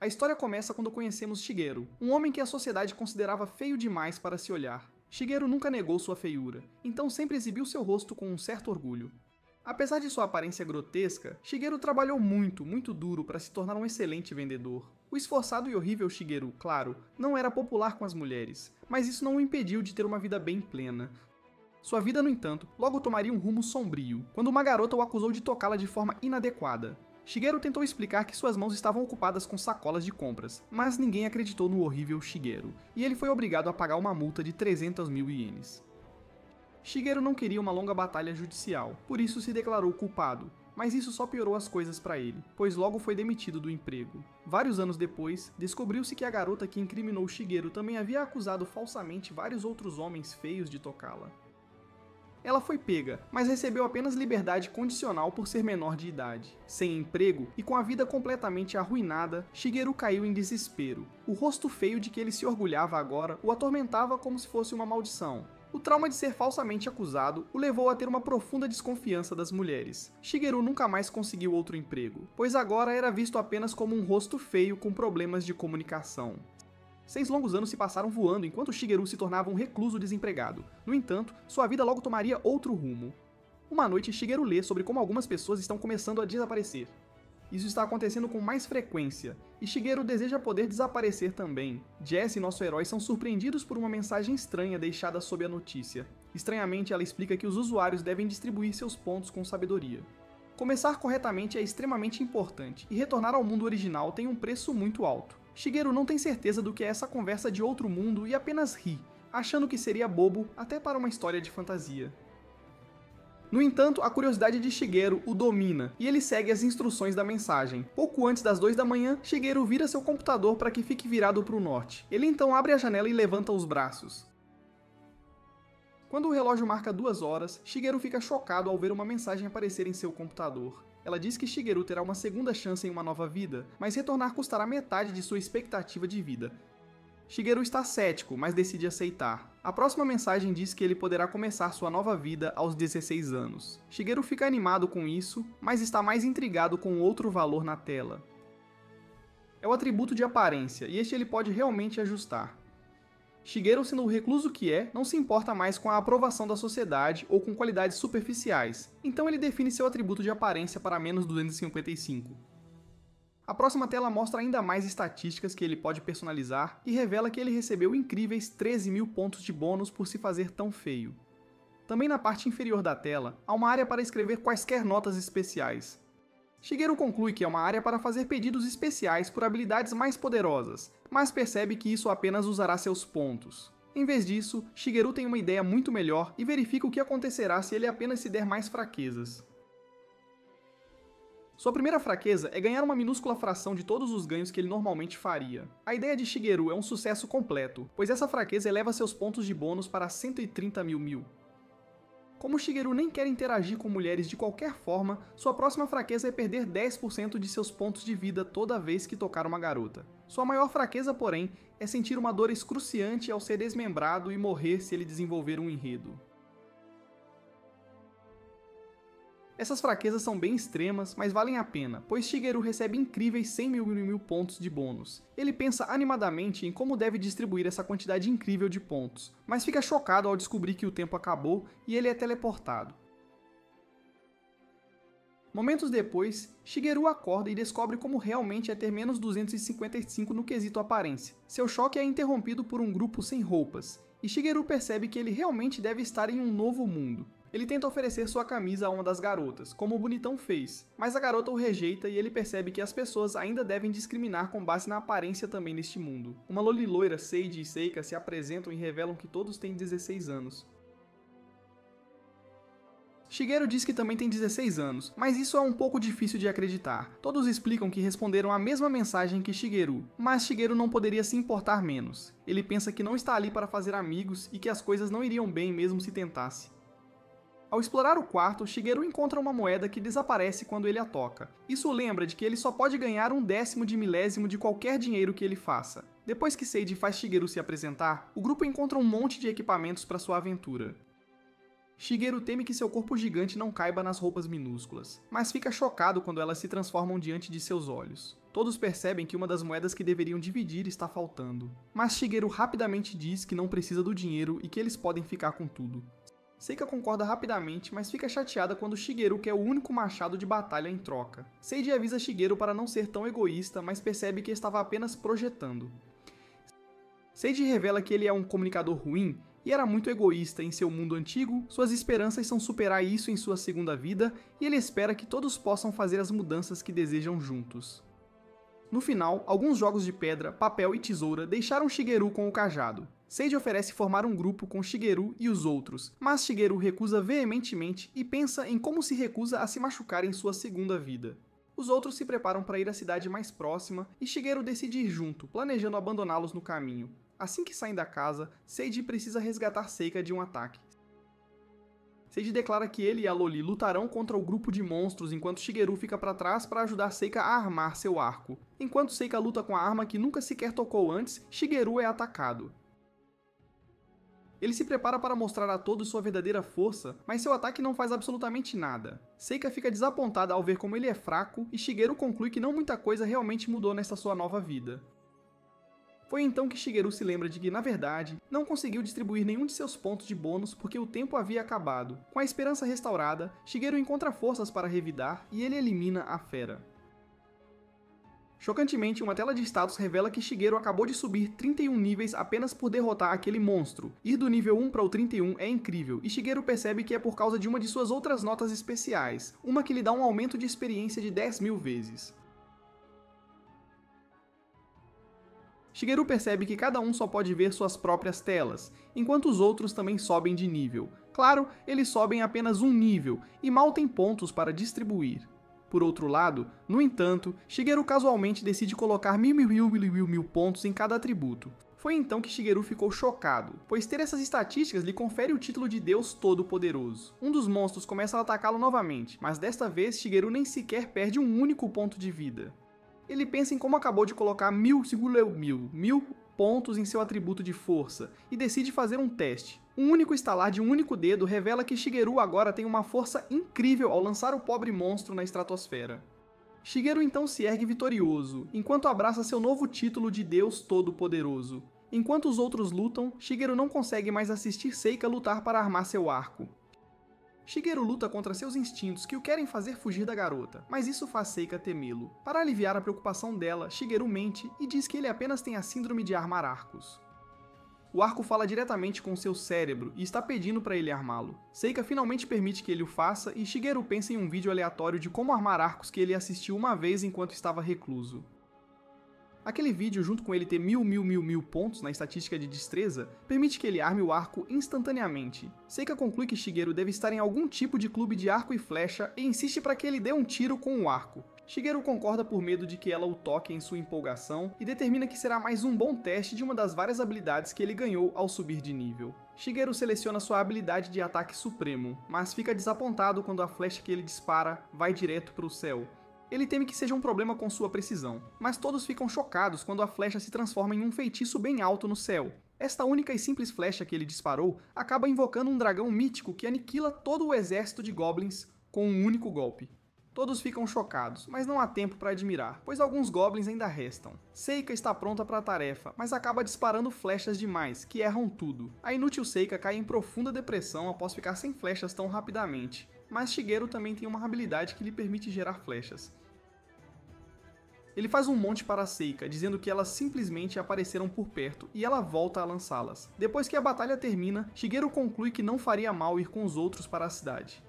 A história começa quando conhecemos Shigeru, um homem que a sociedade considerava feio demais para se olhar. Shigeru nunca negou sua feiura, então sempre exibiu seu rosto com um certo orgulho. Apesar de sua aparência grotesca, Shigeru trabalhou muito duro para se tornar um excelente vendedor. O esforçado e horrível Shigeru, claro, não era popular com as mulheres, mas isso não o impediu de ter uma vida bem plena. Sua vida, no entanto, logo tomaria um rumo sombrio, quando uma garota o acusou de tocá-la de forma inadequada. Shigeru tentou explicar que suas mãos estavam ocupadas com sacolas de compras, mas ninguém acreditou no horrível Shigeru, e ele foi obrigado a pagar uma multa de 300.000 ienes. Shigeru não queria uma longa batalha judicial, por isso se declarou culpado, mas isso só piorou as coisas para ele, pois logo foi demitido do emprego. Vários anos depois, descobriu-se que a garota que incriminou Shigeru também havia acusado falsamente vários outros homens feios de tocá-la. Ela foi pega, mas recebeu apenas liberdade condicional por ser menor de idade. Sem emprego e com a vida completamente arruinada, Shigeru caiu em desespero. O rosto feio de que ele se orgulhava agora o atormentava como se fosse uma maldição. O trauma de ser falsamente acusado o levou a ter uma profunda desconfiança das mulheres. Shigeru nunca mais conseguiu outro emprego, pois agora era visto apenas como um rosto feio com problemas de comunicação. 6 longos anos se passaram voando enquanto Shigeru se tornava um recluso desempregado. No entanto, sua vida logo tomaria outro rumo. Uma noite, Shigeru lê sobre como algumas pessoas estão começando a desaparecer. Isso está acontecendo com mais frequência, e Shigeru deseja poder desaparecer também. Jess e nosso herói são surpreendidos por uma mensagem estranha deixada sob a notícia. Estranhamente, ela explica que os usuários devem distribuir seus pontos com sabedoria. Começar corretamente é extremamente importante, e retornar ao mundo original tem um preço muito alto. Shigeru não tem certeza do que é essa conversa de outro mundo e apenas ri, achando que seria bobo até para uma história de fantasia. No entanto, a curiosidade de Shigeru o domina, e ele segue as instruções da mensagem. Pouco antes das 2 da manhã, Shigeru vira seu computador para que fique virado para o norte. Ele então abre a janela e levanta os braços. Quando o relógio marca 2 horas, Shigeru fica chocado ao ver uma mensagem aparecer em seu computador. Ela diz que Shigeru terá uma segunda chance em uma nova vida, mas retornar custará metade de sua expectativa de vida. Shigeru está cético, mas decide aceitar. A próxima mensagem diz que ele poderá começar sua nova vida aos 16 anos. Shigeru fica animado com isso, mas está mais intrigado com outro valor na tela. É o atributo de aparência, e este ele pode realmente ajustar. Shigeru, sendo o recluso que é, não se importa mais com a aprovação da sociedade ou com qualidades superficiais, então ele define seu atributo de aparência para menos 255. A próxima tela mostra ainda mais estatísticas que ele pode personalizar e revela que ele recebeu incríveis 13.000 pontos de bônus por se fazer tão feio. Também na parte inferior da tela, há uma área para escrever quaisquer notas especiais. Shigeru conclui que é uma área para fazer pedidos especiais por habilidades mais poderosas, mas percebe que isso apenas usará seus pontos. Em vez disso, Shigeru tem uma ideia muito melhor e verifica o que acontecerá se ele apenas se der mais fraquezas. Sua primeira fraqueza é ganhar uma minúscula fração de todos os ganhos que ele normalmente faria. A ideia de Shigeru é um sucesso completo, pois essa fraqueza eleva seus pontos de bônus para 130.000. Como Shigeru nem quer interagir com mulheres de qualquer forma, sua próxima fraqueza é perder 10% de seus pontos de vida toda vez que tocar uma garota. Sua maior fraqueza, porém, é sentir uma dor excruciante ao ser desmembrado e morrer se ele desenvolver um enredo. Essas fraquezas são bem extremas, mas valem a pena, pois Shigeru recebe incríveis 100.000 pontos de bônus. Ele pensa animadamente em como deve distribuir essa quantidade incrível de pontos, mas fica chocado ao descobrir que o tempo acabou e ele é teleportado. Momentos depois, Shigeru acorda e descobre como realmente é ter menos 255 no quesito aparência. Seu choque é interrompido por um grupo sem roupas, e Shigeru percebe que ele realmente deve estar em um novo mundo. Ele tenta oferecer sua camisa a uma das garotas, como o bonitão fez, mas a garota o rejeita e ele percebe que as pessoas ainda devem discriminar com base na aparência também neste mundo. Uma loliloira, Seiji e Seika se apresentam e revelam que todos têm 16 anos. Shigeru diz que também tem 16 anos, mas isso é um pouco difícil de acreditar. Todos explicam que responderam a mesma mensagem que Shigeru, mas Shigeru não poderia se importar menos. Ele pensa que não está ali para fazer amigos e que as coisas não iriam bem mesmo se tentasse. Ao explorar o quarto, Shigeru encontra uma moeda que desaparece quando ele a toca. Isso o lembra de que ele só pode ganhar 1/10 de milésimo de qualquer dinheiro que ele faça. Depois que Seiji faz Shigeru se apresentar, o grupo encontra um monte de equipamentos para sua aventura. Shigeru teme que seu corpo gigante não caiba nas roupas minúsculas, mas fica chocado quando elas se transformam diante de seus olhos. Todos percebem que uma das moedas que deveriam dividir está faltando. Mas Shigeru rapidamente diz que não precisa do dinheiro e que eles podem ficar com tudo. Seika concorda rapidamente, mas fica chateada quando Shigeru quer o único machado de batalha em troca. Seiji avisa Shigeru para não ser tão egoísta, mas percebe que estava apenas projetando. Seiji revela que ele é um comunicador ruim e era muito egoísta em seu mundo antigo, suas esperanças são superar isso em sua segunda vida e ele espera que todos possam fazer as mudanças que desejam juntos. No final, alguns jogos de pedra, papel e tesoura deixaram Shigeru com o cajado. Seiji oferece formar um grupo com Shigeru e os outros, mas Shigeru recusa veementemente e pensa em como se recusa a se machucar em sua segunda vida. Os outros se preparam para ir à cidade mais próxima e Shigeru decide ir junto, planejando abandoná-los no caminho. Assim que saem da casa, Seiji precisa resgatar Seika de um ataque. Seiji declara que ele e a Loli lutarão contra o grupo de monstros enquanto Shigeru fica para trás para ajudar Seika a armar seu arco. Enquanto Seika luta com a arma que nunca sequer tocou antes, Shigeru é atacado. Ele se prepara para mostrar a todos sua verdadeira força, mas seu ataque não faz absolutamente nada. Seika fica desapontada ao ver como ele é fraco e Shigeru conclui que não muita coisa realmente mudou nesta sua nova vida. Foi então que Shigeru se lembra de que, na verdade, não conseguiu distribuir nenhum de seus pontos de bônus porque o tempo havia acabado. Com a esperança restaurada, Shigeru encontra forças para revidar e ele elimina a fera. Chocantemente, uma tela de status revela que Shigeru acabou de subir 31 níveis apenas por derrotar aquele monstro. Ir do nível 1 para o 31 é incrível, e Shigeru percebe que é por causa de uma de suas outras notas especiais, uma que lhe dá um aumento de experiência de 10.000 vezes. Shigeru percebe que cada um só pode ver suas próprias telas, enquanto os outros também sobem de nível. Claro, eles sobem apenas um nível, e mal tem pontos para distribuir. Por outro lado, no entanto, Shigeru casualmente decide colocar mil pontos em cada atributo. Foi então que Shigeru ficou chocado, pois ter essas estatísticas lhe confere o título de Deus Todo-Poderoso. Um dos monstros começa a atacá-lo novamente, mas desta vez Shigeru nem sequer perde um único ponto de vida. Ele pensa em como acabou de colocar mil pontos em seu atributo de força, e decide fazer um teste. Um único estalar de um único dedo revela que Shigeru agora tem uma força incrível ao lançar o pobre monstro na estratosfera. Shigeru então se ergue vitorioso, enquanto abraça seu novo título de Deus Todo-Poderoso. Enquanto os outros lutam, Shigeru não consegue mais assistir Seika lutar para armar seu arco. Shigeru luta contra seus instintos que o querem fazer fugir da garota, mas isso faz Seika temê-lo. Para aliviar a preocupação dela, Shigeru mente e diz que ele apenas tem a síndrome de armar arcos. O arco fala diretamente com seu cérebro e está pedindo para ele armá-lo. Seika finalmente permite que ele o faça e Shigeru pensa em um vídeo aleatório de como armar arcos que ele assistiu uma vez enquanto estava recluso. Aquele vídeo, junto com ele ter mil pontos na estatística de destreza, permite que ele arme o arco instantaneamente. Seika conclui que Shigeru deve estar em algum tipo de clube de arco e flecha e insiste para que ele dê um tiro com o arco. Shigeru concorda por medo de que ela o toque em sua empolgação e determina que será mais um bom teste de uma das várias habilidades que ele ganhou ao subir de nível. Shigeru seleciona sua habilidade de ataque supremo, mas fica desapontado quando a flecha que ele dispara vai direto para o céu. Ele teme que seja um problema com sua precisão, mas todos ficam chocados quando a flecha se transforma em um feitiço bem alto no céu. Esta única e simples flecha que ele disparou acaba invocando um dragão mítico que aniquila todo o exército de goblins com um único golpe. Todos ficam chocados, mas não há tempo para admirar, pois alguns goblins ainda restam. Seika está pronta para a tarefa, mas acaba disparando flechas demais, que erram tudo. A inútil Seika cai em profunda depressão após ficar sem flechas tão rapidamente. Mas Shigeru também tem uma habilidade que lhe permite gerar flechas. Ele faz um monte para Seika, dizendo que elas simplesmente apareceram por perto e ela volta a lançá-las. Depois que a batalha termina, Shigeru conclui que não faria mal ir com os outros para a cidade.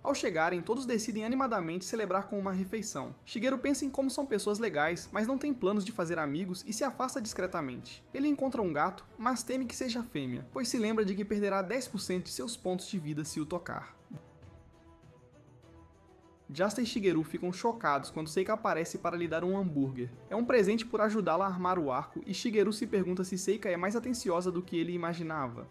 Ao chegarem, todos decidem animadamente celebrar com uma refeição. Shigeru pensa em como são pessoas legais, mas não tem planos de fazer amigos e se afasta discretamente. Ele encontra um gato, mas teme que seja fêmea, pois se lembra de que perderá 10% de seus pontos de vida se o tocar. Jasta e Shigeru ficam chocados quando Seika aparece para lhe dar um hambúrguer. É um presente por ajudá-la a armar o arco, e Shigeru se pergunta se Seika é mais atenciosa do que ele imaginava.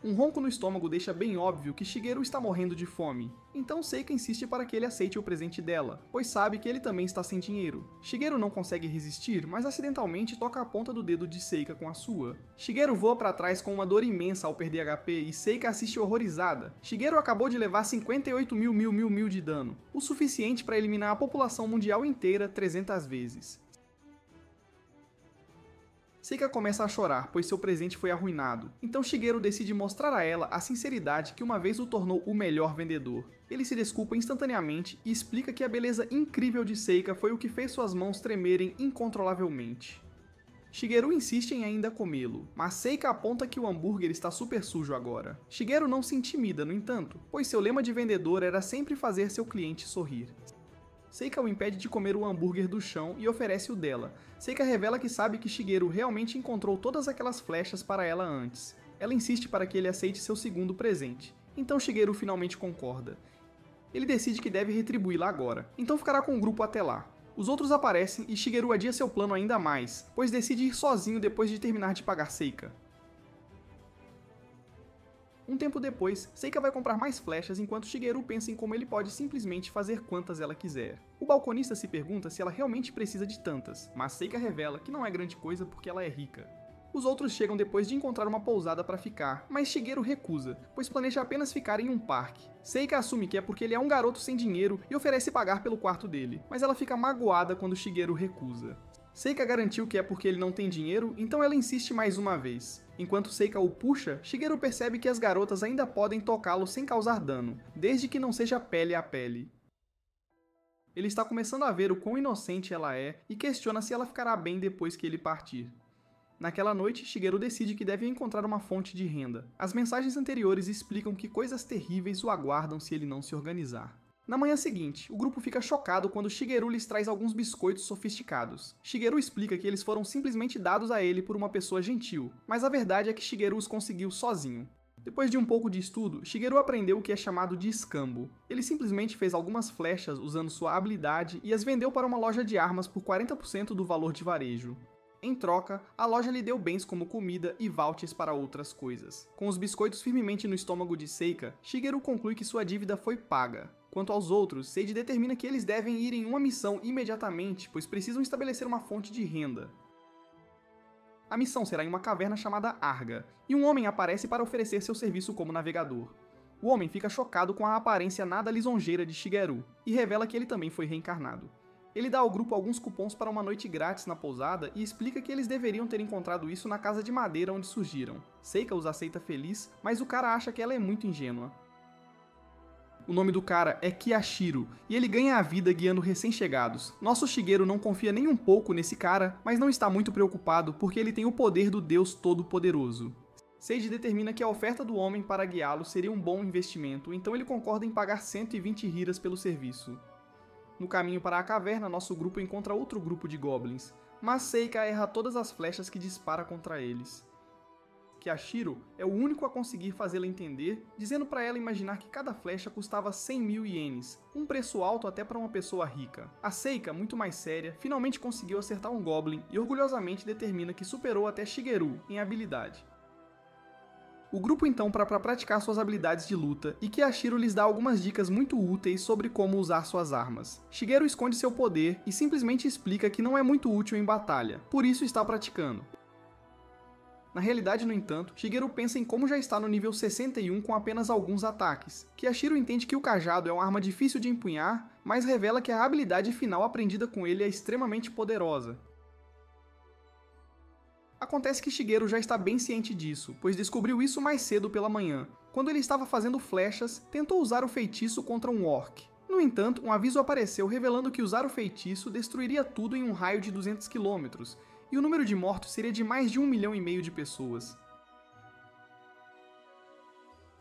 Um ronco no estômago deixa bem óbvio que Shigeru está morrendo de fome, então Seika insiste para que ele aceite o presente dela, pois sabe que ele também está sem dinheiro. Shigeru não consegue resistir, mas acidentalmente toca a ponta do dedo de Seika com a sua. Shigeru voa para trás com uma dor imensa ao perder HP e Seika assiste horrorizada. Shigeru acabou de levar 58 mil de dano, o suficiente para eliminar a população mundial inteira 300 vezes. Seika começa a chorar, pois seu presente foi arruinado. Então Shigeru decide mostrar a ela a sinceridade que uma vez o tornou o melhor vendedor. Ele se desculpa instantaneamente e explica que a beleza incrível de Seika foi o que fez suas mãos tremerem incontrolavelmente. Shigeru insiste em ainda comê-lo, mas Seika aponta que o hambúrguer está super sujo agora. Shigeru não se intimida, no entanto, pois seu lema de vendedor era sempre fazer seu cliente sorrir. Seika o impede de comer o hambúrguer do chão e oferece o dela. Seika revela que sabe que Shigeru realmente encontrou todas aquelas flechas para ela antes. Ela insiste para que ele aceite seu segundo presente. Então Shigeru finalmente concorda. Ele decide que deve retribuí-la agora, então ficará com o grupo até lá. Os outros aparecem e Shigeru adia seu plano ainda mais, pois decide ir sozinho depois de terminar de pagar Seika. Um tempo depois, Seika vai comprar mais flechas enquanto Shigeru pensa em como ele pode simplesmente fazer quantas ela quiser. O balconista se pergunta se ela realmente precisa de tantas, mas Seika revela que não é grande coisa porque ela é rica. Os outros chegam depois de encontrar uma pousada para ficar, mas Shigeru recusa, pois planeja apenas ficar em um parque. Seika assume que é porque ele é um garoto sem dinheiro e oferece pagar pelo quarto dele, mas ela fica magoada quando Shigeru recusa. Seika garantiu que é porque ele não tem dinheiro, então ela insiste mais uma vez. Enquanto Seika o puxa, Shigeru percebe que as garotas ainda podem tocá-lo sem causar dano, desde que não seja pele a pele. Ele está começando a ver o quão inocente ela é e questiona se ela ficará bem depois que ele partir. Naquela noite, Shigeru decide que deve encontrar uma fonte de renda. As mensagens anteriores explicam que coisas terríveis o aguardam se ele não se organizar. Na manhã seguinte, o grupo fica chocado quando Shigeru lhes traz alguns biscoitos sofisticados. Shigeru explica que eles foram simplesmente dados a ele por uma pessoa gentil, mas a verdade é que Shigeru os conseguiu sozinho. Depois de um pouco de estudo, Shigeru aprendeu o que é chamado de escambo. Ele simplesmente fez algumas flechas usando sua habilidade e as vendeu para uma loja de armas por 40% do valor de varejo. Em troca, a loja lhe deu bens como comida e vouchers para outras coisas. Com os biscoitos firmemente no estômago de Seika, Shigeru conclui que sua dívida foi paga. Quanto aos outros, Seiji determina que eles devem ir em uma missão imediatamente, pois precisam estabelecer uma fonte de renda. A missão será em uma caverna chamada Arga, e um homem aparece para oferecer seu serviço como navegador. O homem fica chocado com a aparência nada lisonjeira de Shigeru, e revela que ele também foi reencarnado. Ele dá ao grupo alguns cupons para uma noite grátis na pousada e explica que eles deveriam ter encontrado isso na casa de madeira onde surgiram. Seika os aceita feliz, mas o cara acha que ela é muito ingênua. O nome do cara é Kiyashiro, e ele ganha a vida guiando recém-chegados. Nosso Shigeru não confia nem um pouco nesse cara, mas não está muito preocupado porque ele tem o poder do Deus Todo-Poderoso. Seiji determina que a oferta do homem para guiá-lo seria um bom investimento, então ele concorda em pagar 120 hiras pelo serviço. No caminho para a caverna, nosso grupo encontra outro grupo de goblins, mas Seika erra todas as flechas que dispara contra eles. Kiyashiro é o único a conseguir fazê-la entender, dizendo para ela imaginar que cada flecha custava 100 mil ienes, um preço alto até para uma pessoa rica. A Seika, muito mais séria, finalmente conseguiu acertar um goblin e orgulhosamente determina que superou até Shigeru em habilidade. O grupo então para praticar suas habilidades de luta, e Kiyashiro lhes dá algumas dicas muito úteis sobre como usar suas armas. Shigeru esconde seu poder e simplesmente explica que não é muito útil em batalha, por isso está praticando. Na realidade, no entanto, Shigeru pensa em como já está no nível 61 com apenas alguns ataques. Kiyashiro entende que o cajado é uma arma difícil de empunhar, mas revela que a habilidade final aprendida com ele é extremamente poderosa. Acontece que Shigeru já está bem ciente disso, pois descobriu isso mais cedo pela manhã. Quando ele estava fazendo flechas, tentou usar o feitiço contra um orc. No entanto, um aviso apareceu revelando que usar o feitiço destruiria tudo em um raio de 200 km, e o número de mortos seria de mais de 1,5 milhão de pessoas.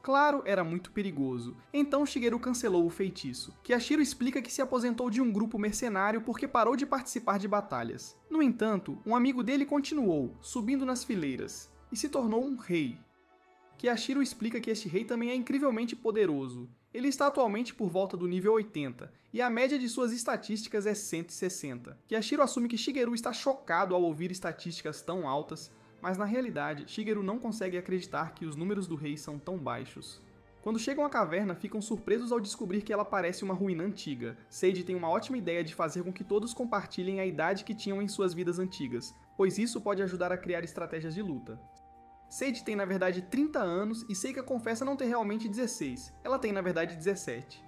Claro, era muito perigoso, então Shigeru cancelou o feitiço. Kiyashiro explica que se aposentou de um grupo mercenário porque parou de participar de batalhas. No entanto, um amigo dele continuou, subindo nas fileiras, e se tornou um rei. Kiyashiro explica que este rei também é incrivelmente poderoso. Ele está atualmente por volta do nível 80, e a média de suas estatísticas é 160. Kiyashiro assume que Shigeru está chocado ao ouvir estatísticas tão altas, Mas na realidade, Shigeru não consegue acreditar que os números do rei são tão baixos. Quando chegam à caverna, ficam surpresos ao descobrir que ela parece uma ruína antiga. Seiji tem uma ótima ideia de fazer com que todos compartilhem a idade que tinham em suas vidas antigas, pois isso pode ajudar a criar estratégias de luta. Seiji tem na verdade 30 anos e Seika confessa não ter realmente 16, ela tem na verdade 17.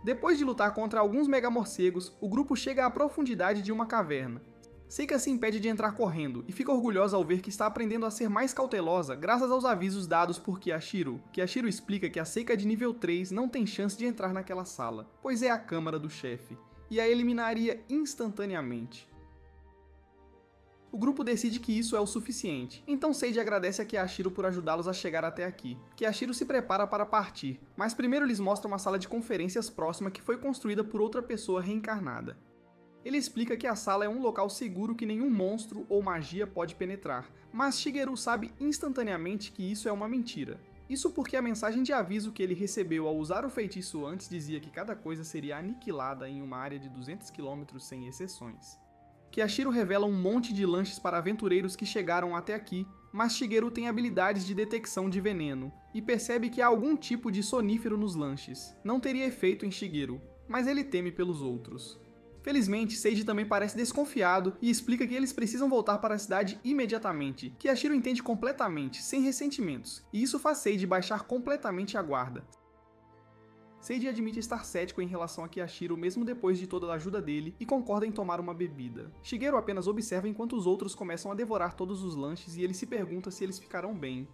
Depois de lutar contra alguns megamorcegos, o grupo chega à profundidade de uma caverna. Seika se impede de entrar correndo e fica orgulhosa ao ver que está aprendendo a ser mais cautelosa graças aos avisos dados por Kiyashiro. Kiyashiro explica que a Seika de nível 3 não tem chance de entrar naquela sala, pois é a câmara do chefe, e a eliminaria instantaneamente. O grupo decide que isso é o suficiente, então Seiji agradece a Kiyashiro por ajudá-los a chegar até aqui. Kiyashiro se prepara para partir, mas primeiro lhes mostra uma sala de conferências próxima que foi construída por outra pessoa reencarnada. Ele explica que a sala é um local seguro que nenhum monstro ou magia pode penetrar, mas Shigeru sabe instantaneamente que isso é uma mentira. Isso porque a mensagem de aviso que ele recebeu ao usar o feitiço antes dizia que cada coisa seria aniquilada em uma área de 200 km sem exceções. Kiyashiro revela um monte de lanches para aventureiros que chegaram até aqui, mas Shigeru tem habilidades de detecção de veneno, e percebe que há algum tipo de sonífero nos lanches. Não teria efeito em Shigeru, mas ele teme pelos outros. Felizmente, Seiji também parece desconfiado e explica que eles precisam voltar para a cidade imediatamente. Kiyashiro entende completamente, sem ressentimentos, e isso faz Seiji baixar completamente a guarda. Seiji admite estar cético em relação a Kiyashiro mesmo depois de toda a ajuda dele e concorda em tomar uma bebida. Shigeru apenas observa enquanto os outros começam a devorar todos os lanches e ele se pergunta se eles ficarão bem.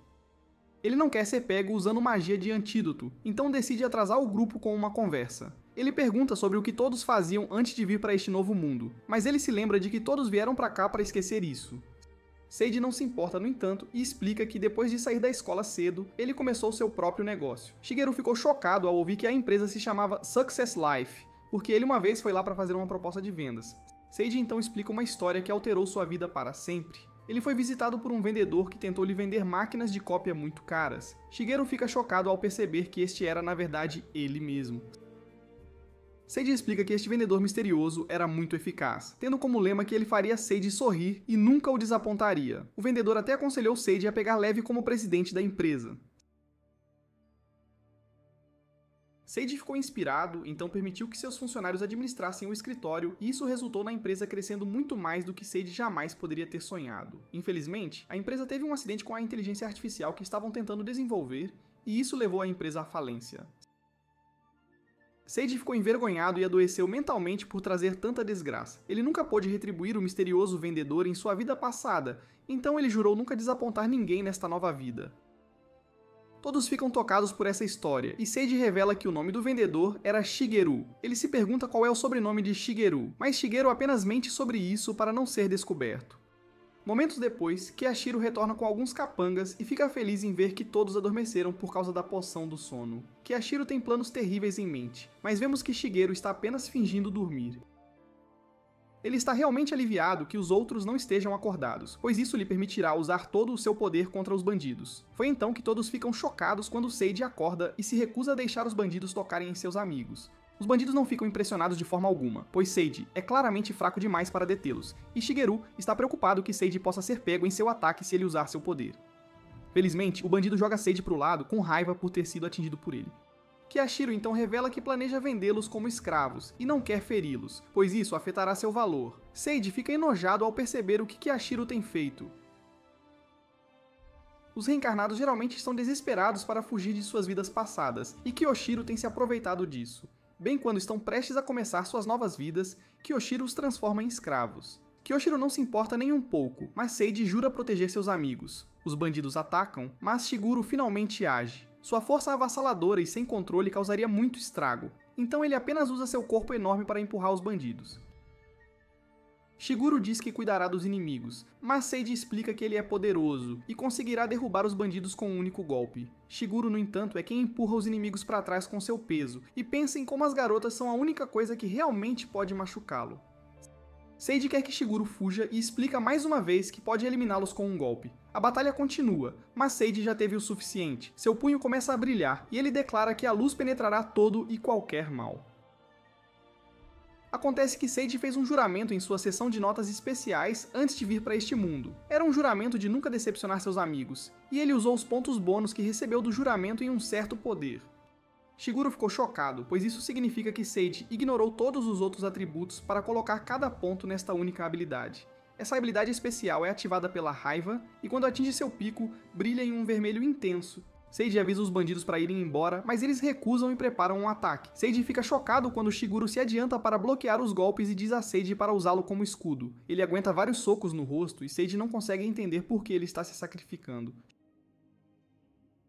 Ele não quer ser pego usando magia de antídoto, então decide atrasar o grupo com uma conversa. Ele pergunta sobre o que todos faziam antes de vir para este novo mundo, mas ele se lembra de que todos vieram para cá para esquecer isso. Seiji não se importa, no entanto, e explica que depois de sair da escola cedo, ele começou seu próprio negócio. Shigeru ficou chocado ao ouvir que a empresa se chamava Success Life, porque ele uma vez foi lá para fazer uma proposta de vendas. Seiji então explica uma história que alterou sua vida para sempre. Ele foi visitado por um vendedor que tentou lhe vender máquinas de cópia muito caras. Shigeru fica chocado ao perceber que este era na verdade ele mesmo. Seiji explica que este vendedor misterioso era muito eficaz, tendo como lema que ele faria Seiji sorrir e nunca o desapontaria. O vendedor até aconselhou Seiji a pegar leve como presidente da empresa. Seiji ficou inspirado, então permitiu que seus funcionários administrassem o escritório, e isso resultou na empresa crescendo muito mais do que Seiji jamais poderia ter sonhado. Infelizmente, a empresa teve um acidente com a inteligência artificial que estavam tentando desenvolver, e isso levou a empresa à falência. Seiji ficou envergonhado e adoeceu mentalmente por trazer tanta desgraça. Ele nunca pôde retribuir o misterioso vendedor em sua vida passada, então ele jurou nunca desapontar ninguém nesta nova vida. Todos ficam tocados por essa história, e Seiji revela que o nome do vendedor era Shigeru. Ele se pergunta qual é o sobrenome de Shigeru, mas Shigeru apenas mente sobre isso para não ser descoberto. Momentos depois, Kiyashiro retorna com alguns capangas e fica feliz em ver que todos adormeceram por causa da poção do sono. Kiyashiro tem planos terríveis em mente, mas vemos que Shigeru está apenas fingindo dormir. Ele está realmente aliviado que os outros não estejam acordados, pois isso lhe permitirá usar todo o seu poder contra os bandidos. Foi então que todos ficam chocados quando Seiji acorda e se recusa a deixar os bandidos tocarem em seus amigos. Os bandidos não ficam impressionados de forma alguma, pois Seiji é claramente fraco demais para detê-los, e Shigeru está preocupado que Seiji possa ser pego em seu ataque se ele usar seu poder. Felizmente, o bandido joga Seiji para o lado com raiva por ter sido atingido por ele. Kiyashiro então revela que planeja vendê-los como escravos, e não quer feri-los, pois isso afetará seu valor. Seiji fica enojado ao perceber o que Kiyashiro tem feito. Os reencarnados geralmente estão desesperados para fugir de suas vidas passadas, e Kyoshiro tem se aproveitado disso. Bem quando estão prestes a começar suas novas vidas, Kyoshiro os transforma em escravos. Kyoshiro não se importa nem um pouco, mas Seiji jura proteger seus amigos. Os bandidos atacam, mas Shiguro finalmente age. Sua força avassaladora e sem controle causaria muito estrago, então ele apenas usa seu corpo enorme para empurrar os bandidos. Shiguro diz que cuidará dos inimigos, mas Seiji explica que ele é poderoso e conseguirá derrubar os bandidos com um único golpe. Shiguro, no entanto, é quem empurra os inimigos para trás com seu peso e pensa em como as garotas são a única coisa que realmente pode machucá-lo. Seiji quer que Shiguro fuja e explica mais uma vez que pode eliminá-los com um golpe. A batalha continua, mas Seiji já teve o suficiente. Seu punho começa a brilhar e ele declara que a luz penetrará todo e qualquer mal. Acontece que Seiji fez um juramento em sua sessão de notas especiais antes de vir para este mundo. Era um juramento de nunca decepcionar seus amigos, e ele usou os pontos bônus que recebeu do juramento em um certo poder. Shiguro ficou chocado, pois isso significa que Seiji ignorou todos os outros atributos para colocar cada ponto nesta única habilidade. Essa habilidade especial é ativada pela raiva, e quando atinge seu pico, brilha em um vermelho intenso. Seiji avisa os bandidos para irem embora, mas eles recusam e preparam um ataque. Seiji fica chocado quando Shiguro se adianta para bloquear os golpes e diz a Seiji para usá-lo como escudo. Ele aguenta vários socos no rosto e Seiji não consegue entender por que ele está se sacrificando.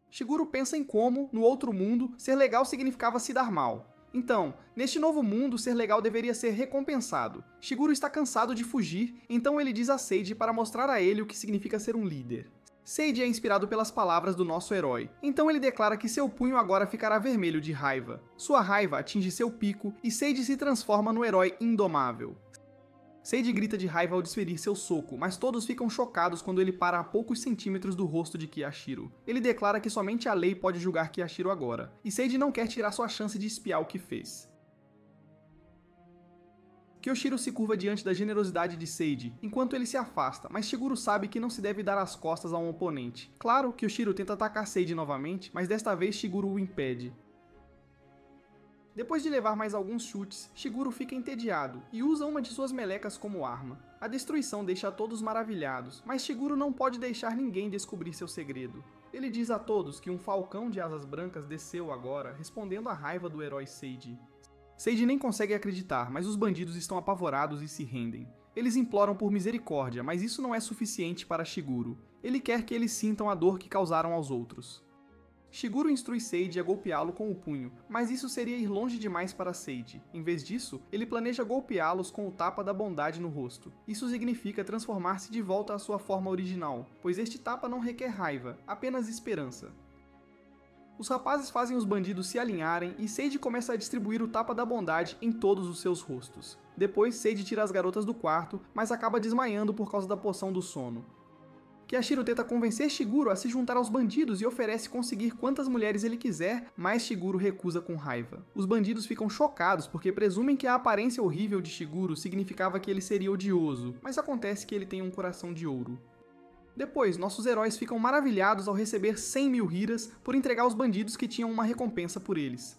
Shiguro pensa em como, no outro mundo, ser legal significava se dar mal. Então, neste novo mundo, ser legal deveria ser recompensado. Shiguro está cansado de fugir, então ele diz a Seiji para mostrar a ele o que significa ser um líder. Seiji é inspirado pelas palavras do nosso herói, então ele declara que seu punho agora ficará vermelho de raiva. Sua raiva atinge seu pico e Seiji se transforma no herói indomável. Seiji grita de raiva ao desferir seu soco, mas todos ficam chocados quando ele para a poucos centímetros do rosto de Kiyashiro. Ele declara que somente a lei pode julgar Kiyashiro agora, e Seiji não quer tirar sua chance de espiar o que fez. Kyoshiro se curva diante da generosidade de Seiji, enquanto ele se afasta, mas Shiguro sabe que não se deve dar as costas a um oponente. Claro, Kyoshiro tenta atacar Seiji novamente, mas desta vez Shiguro o impede. Depois de levar mais alguns chutes, Shiguro fica entediado e usa uma de suas melecas como arma. A destruição deixa todos maravilhados, mas Shiguro não pode deixar ninguém descobrir seu segredo. Ele diz a todos que um falcão de asas brancas desceu agora, respondendo à raiva do herói Seiji. Seiji nem consegue acreditar, mas os bandidos estão apavorados e se rendem. Eles imploram por misericórdia, mas isso não é suficiente para Shiguro. Ele quer que eles sintam a dor que causaram aos outros. Shiguro instrui Seiji a golpeá-lo com o punho, mas isso seria ir longe demais para Seiji. Em vez disso, ele planeja golpeá-los com o tapa da bondade no rosto. Isso significa transformar-se de volta à sua forma original, pois este tapa não requer raiva, apenas esperança. Os rapazes fazem os bandidos se alinharem e Seiji começa a distribuir o tapa da bondade em todos os seus rostos. Depois, Seiji tira as garotas do quarto, mas acaba desmaiando por causa da poção do sono. Kiyashiro tenta convencer Shiguro a se juntar aos bandidos e oferece conseguir quantas mulheres ele quiser, mas Shiguro recusa com raiva. Os bandidos ficam chocados porque presumem que a aparência horrível de Shiguro significava que ele seria odioso, mas acontece que ele tem um coração de ouro. Depois, nossos heróis ficam maravilhados ao receber 100.000 riras por entregar os bandidos que tinham uma recompensa por eles.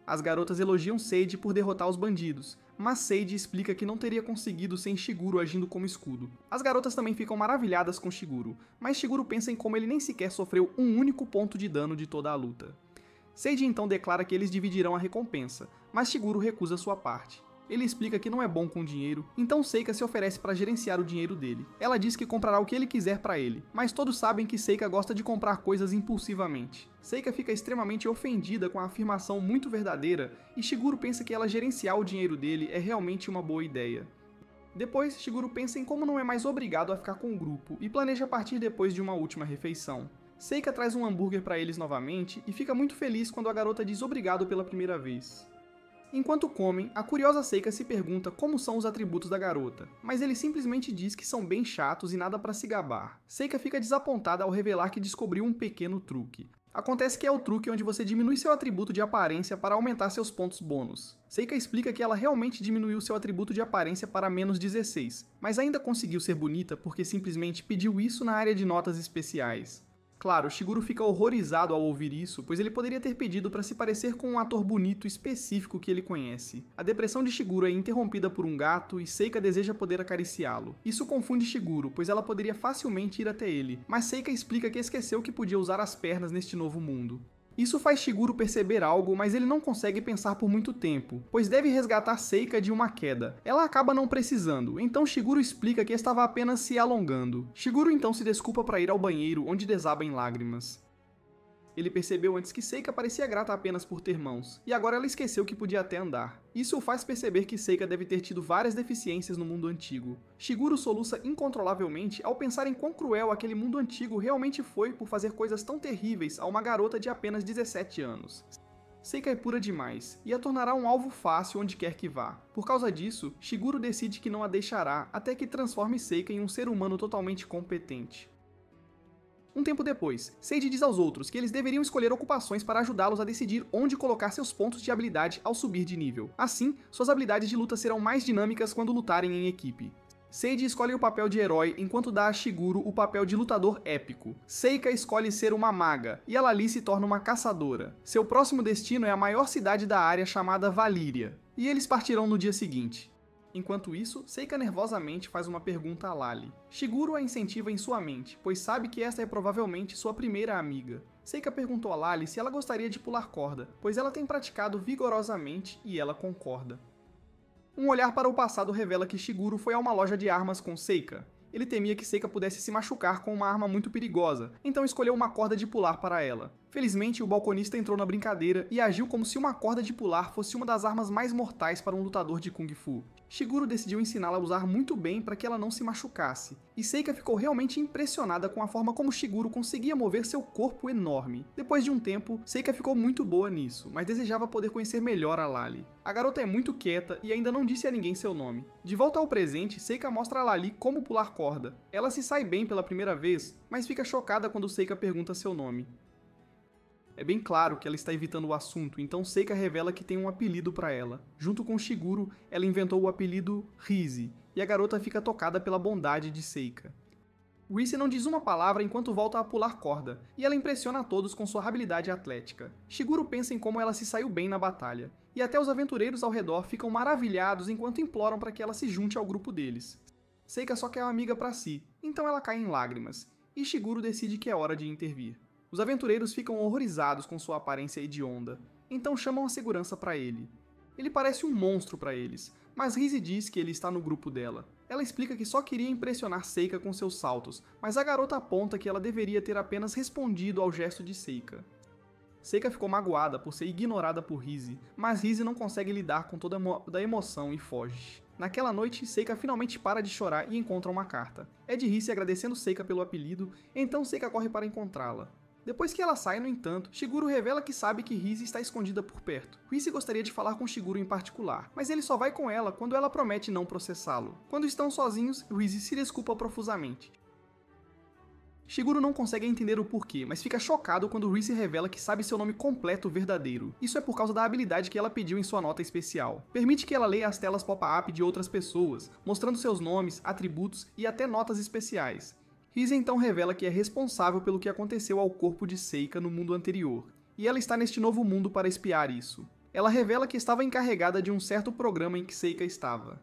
As garotas elogiam Seiji por derrotar os bandidos, mas Seiji explica que não teria conseguido sem Shiguro agindo como escudo. As garotas também ficam maravilhadas com Shiguro, mas Shiguro pensa em como ele nem sequer sofreu um único ponto de dano de toda a luta. Seiji então declara que eles dividirão a recompensa, mas Shiguro recusa sua parte. Ele explica que não é bom com dinheiro, então Seika se oferece para gerenciar o dinheiro dele. Ela diz que comprará o que ele quiser para ele, mas todos sabem que Seika gosta de comprar coisas impulsivamente. Seika fica extremamente ofendida com a afirmação muito verdadeira e Shiguro pensa que ela gerenciar o dinheiro dele é realmente uma boa ideia. Depois, Shiguro pensa em como não é mais obrigado a ficar com o grupo e planeja partir depois de uma última refeição. Seika traz um hambúrguer para eles novamente e fica muito feliz quando a garota diz obrigado pela primeira vez. Enquanto comem, a curiosa Seika se pergunta como são os atributos da garota, mas ele simplesmente diz que são bem chatos e nada para se gabar. Seika fica desapontada ao revelar que descobriu um pequeno truque. Acontece que é o truque onde você diminui seu atributo de aparência para aumentar seus pontos bônus. Seika explica que ela realmente diminuiu seu atributo de aparência para menos 16, mas ainda conseguiu ser bonita porque simplesmente pediu isso na área de notas especiais. Claro, Shiguro fica horrorizado ao ouvir isso, pois ele poderia ter pedido para se parecer com um ator bonito específico que ele conhece. A depressão de Shiguro é interrompida por um gato e Seika deseja poder acariciá-lo. Isso confunde Shiguro, pois ela poderia facilmente ir até ele, mas Seika explica que esqueceu que podia usar as pernas neste novo mundo. Isso faz Shiguro perceber algo, mas ele não consegue pensar por muito tempo, pois deve resgatar Seika de uma queda. Ela acaba não precisando, então Shiguro explica que estava apenas se alongando. Shiguro então se desculpa para ir ao banheiro, onde desaba em lágrimas. Ele percebeu antes que Seika parecia grata apenas por ter mãos, e agora ela esqueceu que podia até andar. Isso o faz perceber que Seika deve ter tido várias deficiências no mundo antigo. Shiguro soluça incontrolavelmente ao pensar em quão cruel aquele mundo antigo realmente foi por fazer coisas tão terríveis a uma garota de apenas 17 anos. Seika é pura demais, e a tornará um alvo fácil onde quer que vá. Por causa disso, Shiguro decide que não a deixará até que transforme Seika em um ser humano totalmente competente. Um tempo depois, Sage diz aos outros que eles deveriam escolher ocupações para ajudá-los a decidir onde colocar seus pontos de habilidade ao subir de nível. Assim, suas habilidades de luta serão mais dinâmicas quando lutarem em equipe. Sage escolhe o papel de herói, enquanto dá a Shiguro o papel de lutador épico. Seika escolhe ser uma maga, e a Lali se torna uma caçadora. Seu próximo destino é a maior cidade da área chamada Valíria, e eles partirão no dia seguinte. Enquanto isso, Seika nervosamente faz uma pergunta a Lali. Shiguro a incentiva em sua mente, pois sabe que esta é provavelmente sua primeira amiga. Seika perguntou a Lali se ela gostaria de pular corda, pois ela tem praticado vigorosamente e ela concorda. Um olhar para o passado revela que Shiguro foi a uma loja de armas com Seika. Ele temia que Seika pudesse se machucar com uma arma muito perigosa, então escolheu uma corda de pular para ela. Felizmente, o balconista entrou na brincadeira e agiu como se uma corda de pular fosse uma das armas mais mortais para um lutador de Kung Fu. Shiguro decidiu ensiná-la a usar muito bem para que ela não se machucasse, e Seika ficou realmente impressionada com a forma como Shiguro conseguia mover seu corpo enorme. Depois de um tempo, Seika ficou muito boa nisso, mas desejava poder conhecer melhor a Lali. A garota é muito quieta e ainda não disse a ninguém seu nome. De volta ao presente, Seika mostra a Lali como pular corda. Ela se sai bem pela primeira vez, mas fica chocada quando Seika pergunta seu nome. É bem claro que ela está evitando o assunto, então Seika revela que tem um apelido para ela. Junto com Shiguro, ela inventou o apelido Rise, e a garota fica tocada pela bondade de Seika. Rise não diz uma palavra enquanto volta a pular corda, e ela impressiona a todos com sua habilidade atlética. Shiguro pensa em como ela se saiu bem na batalha, e até os aventureiros ao redor ficam maravilhados enquanto imploram para que ela se junte ao grupo deles. Seika só quer uma amiga para si, então ela cai em lágrimas, e Shiguro decide que é hora de intervir. Os aventureiros ficam horrorizados com sua aparência hedionda, então chamam a segurança para ele. Ele parece um monstro para eles, mas Rise diz que ele está no grupo dela. Ela explica que só queria impressionar Seika com seus saltos, mas a garota aponta que ela deveria ter apenas respondido ao gesto de Seika. Seika ficou magoada por ser ignorada por Rise, mas Rise não consegue lidar com toda a emoção e foge. Naquela noite, Seika finalmente para de chorar e encontra uma carta. É de Rise agradecendo Seika pelo apelido, então Seika corre para encontrá-la. Depois que ela sai, no entanto, Shiguro revela que sabe que Rise está escondida por perto. Rise gostaria de falar com Shiguro em particular, mas ele só vai com ela quando ela promete não processá-lo. Quando estão sozinhos, Rise se desculpa profusamente. Shiguro não consegue entender o porquê, mas fica chocado quando Rise revela que sabe seu nome completo verdadeiro. Isso é por causa da habilidade que ela pediu em sua nota especial. Permite que ela leia as telas pop-up de outras pessoas, mostrando seus nomes, atributos e até notas especiais. Rise então revela que é responsável pelo que aconteceu ao corpo de Seika no mundo anterior, e ela está neste novo mundo para espiar isso. Ela revela que estava encarregada de um certo programa em que Seika estava.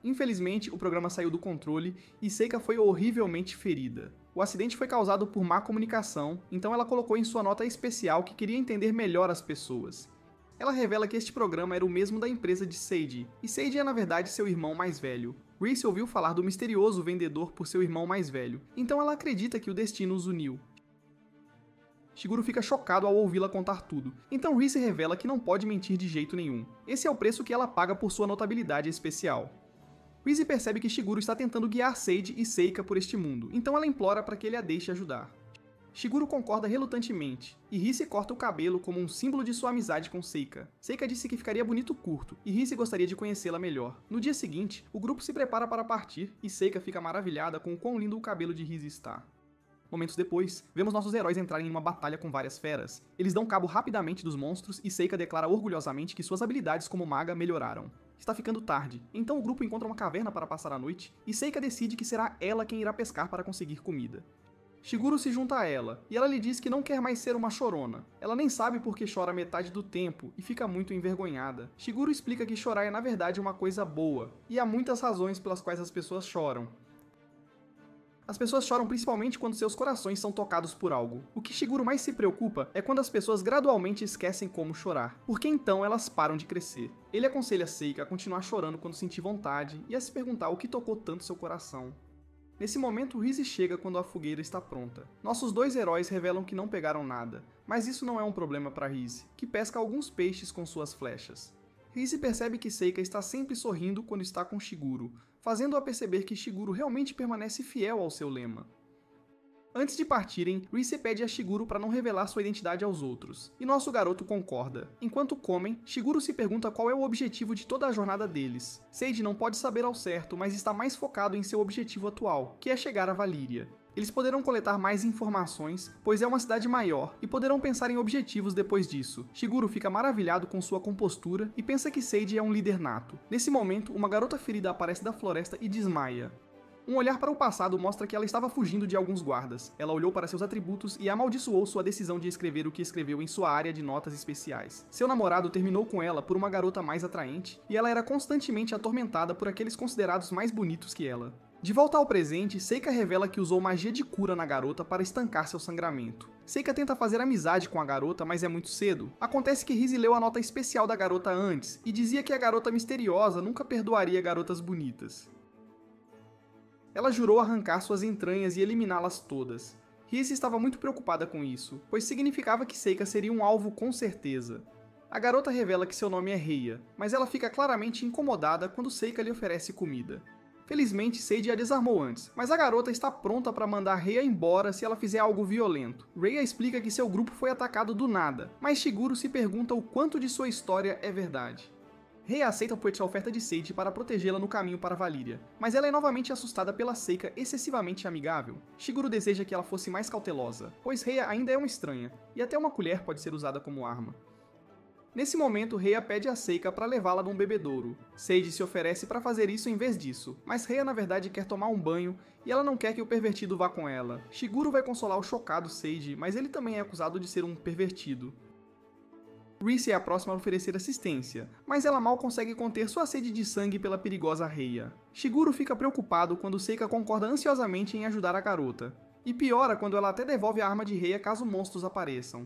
Infelizmente, o programa saiu do controle e Seika foi horrivelmente ferida. O acidente foi causado por má comunicação, então ela colocou em sua nota especial que queria entender melhor as pessoas. Ela revela que este programa era o mesmo da empresa de Seiji, e Seiji é na verdade seu irmão mais velho. Reese ouviu falar do misterioso vendedor por seu irmão mais velho, então ela acredita que o destino os uniu. Shiguro fica chocado ao ouvi-la contar tudo, então Reese revela que não pode mentir de jeito nenhum. Esse é o preço que ela paga por sua notabilidade especial. Reese percebe que Shiguro está tentando guiar Seiji e Seika por este mundo, então ela implora para que ele a deixe ajudar. Shiguro concorda relutantemente, e Reese corta o cabelo como um símbolo de sua amizade com Seika. Seika disse que ficaria bonito curto, e Reese gostaria de conhecê-la melhor. No dia seguinte, o grupo se prepara para partir, e Seika fica maravilhada com o quão lindo o cabelo de Reese está. Momentos depois, vemos nossos heróis entrarem em uma batalha com várias feras. Eles dão cabo rapidamente dos monstros, e Seika declara orgulhosamente que suas habilidades como maga melhoraram. Está ficando tarde, então o grupo encontra uma caverna para passar a noite, e Seika decide que será ela quem irá pescar para conseguir comida. Shiguro se junta a ela, e ela lhe diz que não quer mais ser uma chorona. Ela nem sabe por que chora metade do tempo, e fica muito envergonhada. Shiguro explica que chorar é na verdade uma coisa boa, e há muitas razões pelas quais as pessoas choram. As pessoas choram principalmente quando seus corações são tocados por algo. O que Shiguro mais se preocupa é quando as pessoas gradualmente esquecem como chorar, porque então elas param de crescer. Ele aconselha Seika a continuar chorando quando sentir vontade, e a se perguntar o que tocou tanto seu coração. Nesse momento, Reese chega quando a fogueira está pronta. Nossos dois heróis revelam que não pegaram nada, mas isso não é um problema para Reese, que pesca alguns peixes com suas flechas. Reese percebe que Seika está sempre sorrindo quando está com Shiguro, fazendo-a perceber que Shiguro realmente permanece fiel ao seu lema. Antes de partirem, Reese pede a Shiguro para não revelar sua identidade aos outros, e nosso garoto concorda. Enquanto comem, Shiguro se pergunta qual é o objetivo de toda a jornada deles. Seiji não pode saber ao certo, mas está mais focado em seu objetivo atual, que é chegar a Valíria. Eles poderão coletar mais informações, pois é uma cidade maior, e poderão pensar em objetivos depois disso. Shiguro fica maravilhado com sua compostura e pensa que Seiji é um líder nato. Nesse momento, uma garota ferida aparece da floresta e desmaia. Um olhar para o passado mostra que ela estava fugindo de alguns guardas. Ela olhou para seus atributos e amaldiçoou sua decisão de escrever o que escreveu em sua área de notas especiais. Seu namorado terminou com ela por uma garota mais atraente, e ela era constantemente atormentada por aqueles considerados mais bonitos que ela. De volta ao presente, Seika revela que usou magia de cura na garota para estancar seu sangramento. Seika tenta fazer amizade com a garota, mas é muito cedo. Acontece que Rise leu a nota especial da garota antes, e dizia que a garota misteriosa nunca perdoaria garotas bonitas. Ela jurou arrancar suas entranhas e eliminá-las todas. Rise estava muito preocupada com isso, pois significava que Seika seria um alvo com certeza. A garota revela que seu nome é Reia, mas ela fica claramente incomodada quando Seika lhe oferece comida. Felizmente, Seiji a desarmou antes, mas a garota está pronta para mandar Reia embora se ela fizer algo violento. Reia explica que seu grupo foi atacado do nada, mas Shiguro se pergunta o quanto de sua história é verdade. Reia aceita a oferta de Seiji para protegê-la no caminho para Valíria, mas ela é novamente assustada pela Seika excessivamente amigável. Shiguro deseja que ela fosse mais cautelosa, pois Reia ainda é uma estranha, e até uma colher pode ser usada como arma. Nesse momento, Reia pede a Seika para levá-la num bebedouro. Seiji se oferece para fazer isso em vez disso, mas Reia na verdade quer tomar um banho e ela não quer que o pervertido vá com ela. Shiguro vai consolar o chocado Seiji, mas ele também é acusado de ser um pervertido. Rise é a próxima a oferecer assistência, mas ela mal consegue conter sua sede de sangue pela perigosa Reia. Shiguro fica preocupado quando Seika concorda ansiosamente em ajudar a garota, e piora quando ela até devolve a arma de Reia caso monstros apareçam.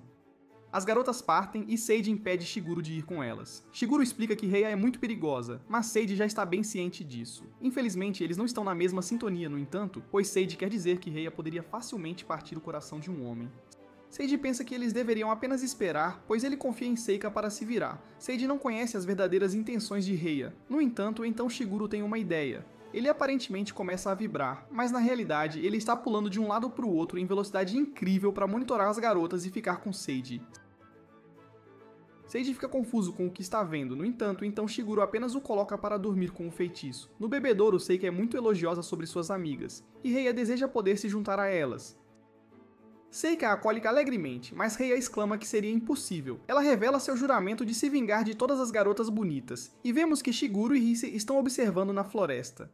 As garotas partem e Seiji impede Shiguro de ir com elas. Shiguro explica que Reia é muito perigosa, mas Seiji já está bem ciente disso. Infelizmente, eles não estão na mesma sintonia, no entanto, pois Seiji quer dizer que Reia poderia facilmente partir o coração de um homem. Seiji pensa que eles deveriam apenas esperar, pois ele confia em Seika para se virar. Seiji não conhece as verdadeiras intenções de Reia. No entanto, então Shiguro tem uma ideia. Ele aparentemente começa a vibrar, mas na realidade ele está pulando de um lado para o outro em velocidade incrível para monitorar as garotas e ficar com Seiji. Seiji fica confuso com o que está vendo, no entanto, então Shiguro apenas o coloca para dormir com o feitiço. No bebedouro, Seika é muito elogiosa sobre suas amigas, e Reia deseja poder se juntar a elas. Seika a acolhe alegremente, mas Reia exclama que seria impossível. Ela revela seu juramento de se vingar de todas as garotas bonitas, e vemos que Shiguro e Rise estão observando na floresta.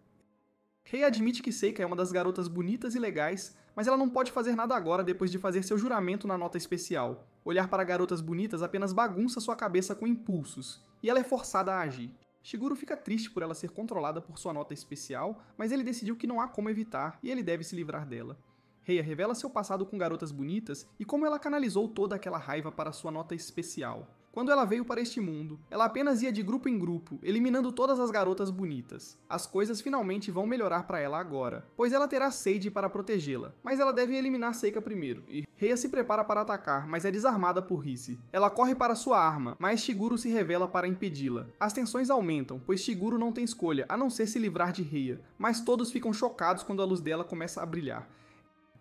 Reia admite que Seika é uma das garotas bonitas e legais, mas ela não pode fazer nada agora depois de fazer seu juramento na nota especial. Olhar para garotas bonitas apenas bagunça sua cabeça com impulsos, e ela é forçada a agir. Shiguro fica triste por ela ser controlada por sua nota especial, mas ele decidiu que não há como evitar e ele deve se livrar dela. Reia revela seu passado com garotas bonitas e como ela canalizou toda aquela raiva para sua nota especial. Quando ela veio para este mundo, ela apenas ia de grupo em grupo, eliminando todas as garotas bonitas. As coisas finalmente vão melhorar para ela agora, pois ela terá Seiji para protegê-la, mas ela deve eliminar Seika primeiro, e Reia se prepara para atacar, mas é desarmada por Rise. Ela corre para sua arma, mas Shiguro se revela para impedi-la. As tensões aumentam, pois Shiguro não tem escolha, a não ser se livrar de Reia, mas todos ficam chocados quando a luz dela começa a brilhar.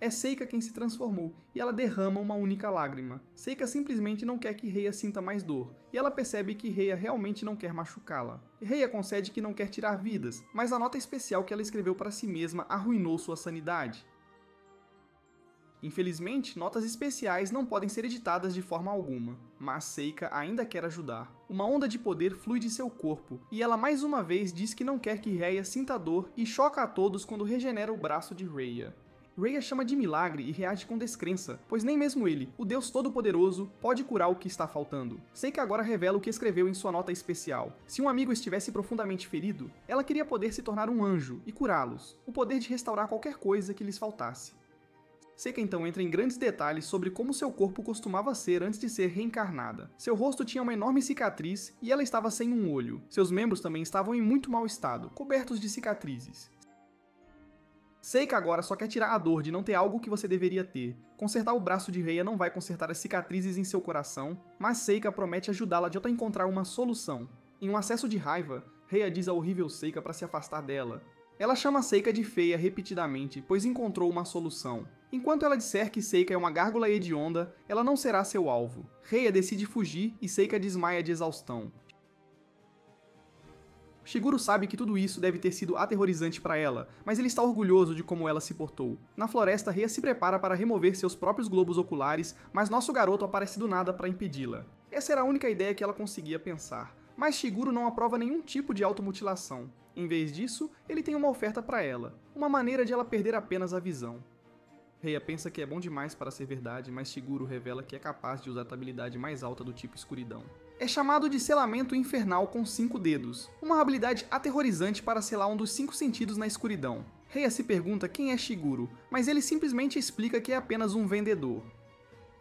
É Seika quem se transformou, e ela derrama uma única lágrima. Seika simplesmente não quer que Reia sinta mais dor, e ela percebe que Reia realmente não quer machucá-la. Reia concede que não quer tirar vidas, mas a nota especial que ela escreveu para si mesma arruinou sua sanidade. Infelizmente, notas especiais não podem ser editadas de forma alguma, mas Seika ainda quer ajudar. Uma onda de poder flui de seu corpo, e ela mais uma vez diz que não quer que Reia sinta dor e choca a todos quando regenera o braço de Reia. Reia chama de milagre e reage com descrença, pois nem mesmo ele, o Deus Todo-Poderoso, pode curar o que está faltando. Seika agora revela o que escreveu em sua nota especial. Se um amigo estivesse profundamente ferido, ela queria poder se tornar um anjo e curá-los, o poder de restaurar qualquer coisa que lhes faltasse. Seika então entra em grandes detalhes sobre como seu corpo costumava ser antes de ser reencarnada. Seu rosto tinha uma enorme cicatriz e ela estava sem um olho. Seus membros também estavam em muito mau estado, cobertos de cicatrizes. Seika agora só quer tirar a dor de não ter algo que você deveria ter. Consertar o braço de Reia não vai consertar as cicatrizes em seu coração, mas Seika promete ajudá-la a encontrar uma solução. Em um acesso de raiva, Reia diz ao horrível Seika para se afastar dela. Ela chama Seika de feia repetidamente, pois encontrou uma solução. Enquanto ela disser que Seika é uma gárgula hedionda, ela não será seu alvo. Reia decide fugir e Seika desmaia de exaustão. Shiguro sabe que tudo isso deve ter sido aterrorizante para ela, mas ele está orgulhoso de como ela se portou. Na floresta, Rhea se prepara para remover seus próprios globos oculares, mas nosso garoto aparece do nada para impedi-la. Essa era a única ideia que ela conseguia pensar, mas Shiguro não aprova nenhum tipo de automutilação. Em vez disso, ele tem uma oferta para ela, uma maneira de ela perder apenas a visão. Rhea pensa que é bom demais para ser verdade, mas Shiguro revela que é capaz de usar a habilidade mais alta do tipo escuridão. É chamado de selamento infernal com 5 dedos, uma habilidade aterrorizante para selar um dos 5 sentidos na escuridão. Rhea se pergunta quem é Shiguro, mas ele simplesmente explica que é apenas um vendedor.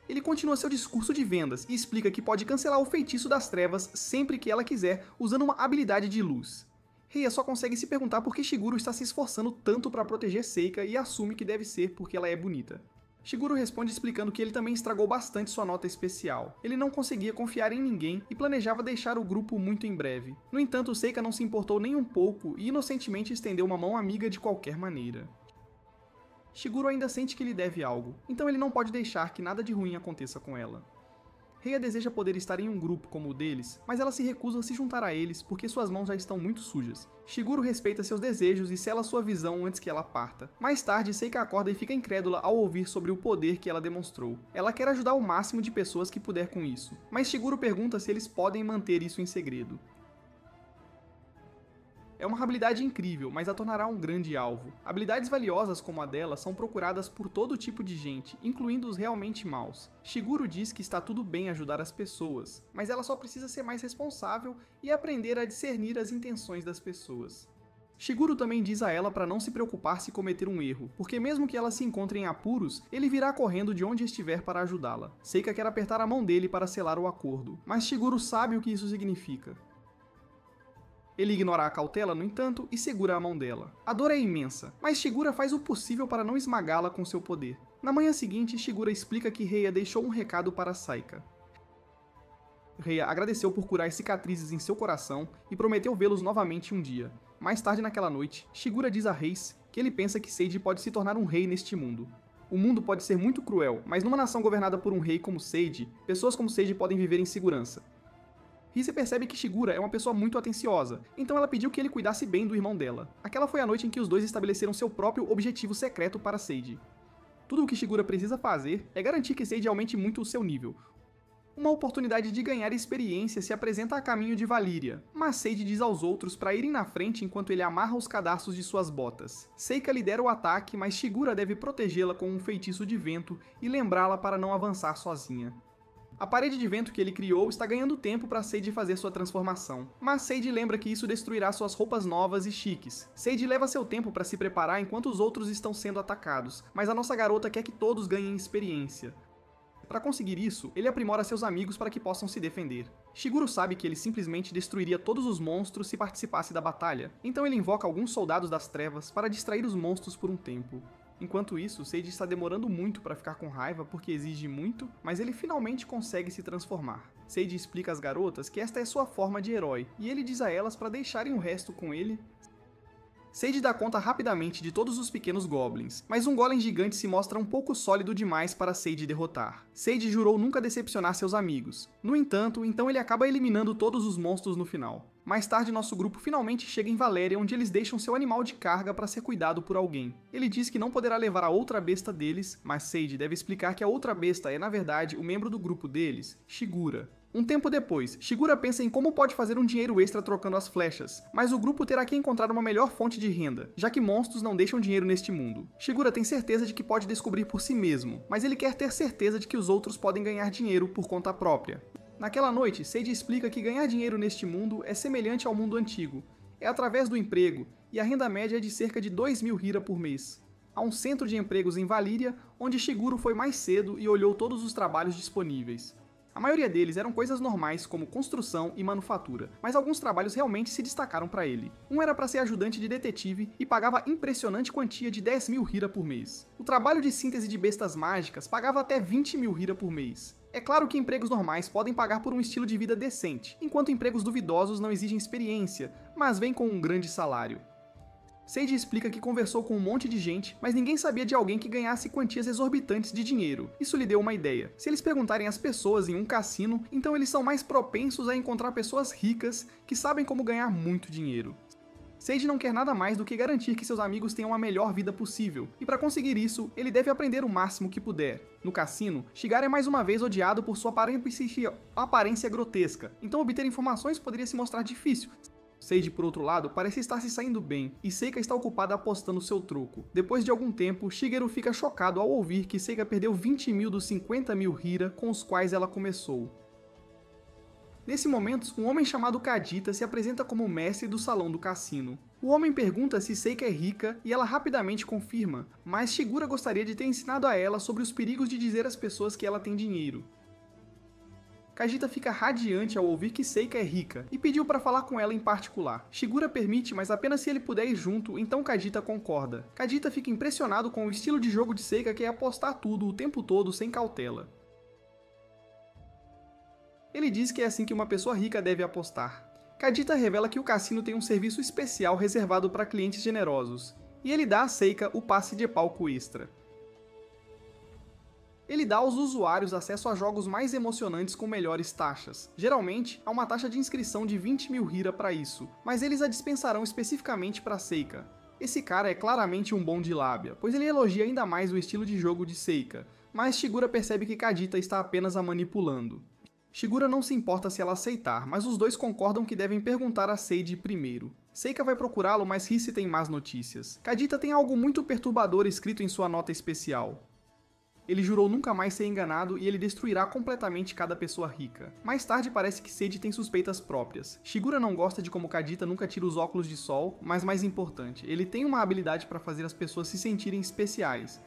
Ele continua seu discurso de vendas e explica que pode cancelar o feitiço das trevas sempre que ela quiser, usando uma habilidade de luz. Rhea só consegue se perguntar por que Shiguro está se esforçando tanto para proteger Seika e assume que deve ser porque ela é bonita. Shiguro responde explicando que ele também estragou bastante sua nota especial. Ele não conseguia confiar em ninguém e planejava deixar o grupo muito em breve. No entanto, Seika não se importou nem um pouco e inocentemente estendeu uma mão amiga de qualquer maneira. Shiguro ainda sente que lhe deve algo, então ele não pode deixar que nada de ruim aconteça com ela. Rhea deseja poder estar em um grupo como o deles, mas ela se recusa a se juntar a eles porque suas mãos já estão muito sujas. Shiguro respeita seus desejos e sela sua visão antes que ela parta. Mais tarde, Seika acorda e fica incrédula ao ouvir sobre o poder que ela demonstrou. Ela quer ajudar o máximo de pessoas que puder com isso, mas Shiguro pergunta se eles podem manter isso em segredo. É uma habilidade incrível, mas a tornará um grande alvo. Habilidades valiosas como a dela são procuradas por todo tipo de gente, incluindo os realmente maus. Shiguro diz que está tudo bem ajudar as pessoas, mas ela só precisa ser mais responsável e aprender a discernir as intenções das pessoas. Shiguro também diz a ela para não se preocupar se cometer um erro, porque mesmo que ela se encontre em apuros, ele virá correndo de onde estiver para ajudá-la. Seika quer apertar a mão dele para selar o acordo, mas Shiguro sabe o que isso significa. Ele ignora a cautela, no entanto, e segura a mão dela. A dor é imensa, mas Shiguro faz o possível para não esmagá-la com seu poder. Na manhã seguinte, Shiguro explica que Rhea deixou um recado para Saika. Rhea agradeceu por curar as cicatrizes em seu coração e prometeu vê-los novamente um dia. Mais tarde naquela noite, Shiguro diz a Reis que ele pensa que Seiji pode se tornar um rei neste mundo. O mundo pode ser muito cruel, mas numa nação governada por um rei como Seiji, pessoas como Seiji podem viver em segurança. Risa percebe que Shiguro é uma pessoa muito atenciosa, então ela pediu que ele cuidasse bem do irmão dela. Aquela foi a noite em que os dois estabeleceram seu próprio objetivo secreto para Seiji. Tudo o que Shiguro precisa fazer é garantir que Seiji aumente muito o seu nível. Uma oportunidade de ganhar experiência se apresenta a caminho de Valíria, mas Seiji diz aos outros para irem na frente enquanto ele amarra os cadarços de suas botas. Seika lidera o ataque, mas Shiguro deve protegê-la com um feitiço de vento e lembrá-la para não avançar sozinha. A parede de vento que ele criou está ganhando tempo para Seiji fazer sua transformação, mas Seiji lembra que isso destruirá suas roupas novas e chiques. Seiji leva seu tempo para se preparar enquanto os outros estão sendo atacados, mas a nossa garota quer que todos ganhem experiência. Para conseguir isso, ele aprimora seus amigos para que possam se defender. Shiguro sabe que ele simplesmente destruiria todos os monstros se participasse da batalha, então ele invoca alguns soldados das trevas para distrair os monstros por um tempo. Enquanto isso, Seiji está demorando muito para ficar com raiva porque exige muito, mas ele finalmente consegue se transformar. Seiji explica às garotas que esta é sua forma de herói, e ele diz a elas para deixarem o resto com ele. Seiji dá conta rapidamente de todos os pequenos goblins, mas um golem gigante se mostra um pouco sólido demais para Seiji derrotar. Seiji jurou nunca decepcionar seus amigos. No entanto, então ele acaba eliminando todos os monstros no final. Mais tarde, nosso grupo finalmente chega em Valéria, onde eles deixam seu animal de carga para ser cuidado por alguém. Ele diz que não poderá levar a outra besta deles, mas Seiji deve explicar que a outra besta é, na verdade, o membro do grupo deles, Shigura. Um tempo depois, Shiguro pensa em como pode fazer um dinheiro extra trocando as flechas, mas o grupo terá que encontrar uma melhor fonte de renda, já que monstros não deixam dinheiro neste mundo. Shiguro tem certeza de que pode descobrir por si mesmo, mas ele quer ter certeza de que os outros podem ganhar dinheiro por conta própria. Naquela noite, Seiji explica que ganhar dinheiro neste mundo é semelhante ao mundo antigo. É através do emprego, e a renda média é de cerca de 2.000 Hira por mês. Há um centro de empregos em Valíria, onde Shiguro foi mais cedo e olhou todos os trabalhos disponíveis. A maioria deles eram coisas normais, como construção e manufatura, mas alguns trabalhos realmente se destacaram para ele. Um era para ser ajudante de detetive e pagava impressionante quantia de 10.000 Hira por mês. O trabalho de síntese de bestas mágicas pagava até 20.000 Hira por mês. É claro que empregos normais podem pagar por um estilo de vida decente, enquanto empregos duvidosos não exigem experiência, mas vêm com um grande salário. Seiji explica que conversou com um monte de gente, mas ninguém sabia de alguém que ganhasse quantias exorbitantes de dinheiro. Isso lhe deu uma ideia. Se eles perguntarem às pessoas em um cassino, então eles são mais propensos a encontrar pessoas ricas que sabem como ganhar muito dinheiro. Seiji não quer nada mais do que garantir que seus amigos tenham a melhor vida possível, e para conseguir isso, ele deve aprender o máximo que puder. No cassino, Shigaru é mais uma vez odiado por sua aparência grotesca, então obter informações poderia se mostrar difícil. Seiji, por outro lado, parece estar se saindo bem, e Seika está ocupada apostando seu troco. Depois de algum tempo, Shigeru fica chocado ao ouvir que Seika perdeu 20.000 dos 50.000 Hira com os quais ela começou. Nesse momento, um homem chamado Kadita se apresenta como mestre do salão do cassino. O homem pergunta se Seika é rica e ela rapidamente confirma, mas Shigura gostaria de ter ensinado a ela sobre os perigos de dizer às pessoas que ela tem dinheiro. Kadita fica radiante ao ouvir que Seika é rica e pediu para falar com ela em particular. Shigura permite, mas apenas se ele puder ir junto, então Kadita concorda. Kadita fica impressionado com o estilo de jogo de Seika, que é apostar tudo o tempo todo sem cautela. Ele diz que é assim que uma pessoa rica deve apostar. Kadita revela que o cassino tem um serviço especial reservado para clientes generosos, e ele dá a Seika o passe de palco extra. Ele dá aos usuários acesso a jogos mais emocionantes com melhores taxas. Geralmente, há uma taxa de inscrição de 20.000 Hira para isso, mas eles a dispensarão especificamente para Seika. Esse cara é claramente um bom de lábia, pois ele elogia ainda mais o estilo de jogo de Seika, mas Shigura percebe que Kadita está apenas a manipulando. Shigura não se importa se ela aceitar, mas os dois concordam que devem perguntar a Seiji primeiro. Seika vai procurá-lo, mas Risse tem más notícias. Kadita tem algo muito perturbador escrito em sua nota especial. Ele jurou nunca mais ser enganado e ele destruirá completamente cada pessoa rica. Mais tarde parece que Seiji tem suspeitas próprias. Shigura não gosta de como Kadita nunca tira os óculos de sol, mas mais importante, ele tem uma habilidade para fazer as pessoas se sentirem especiais.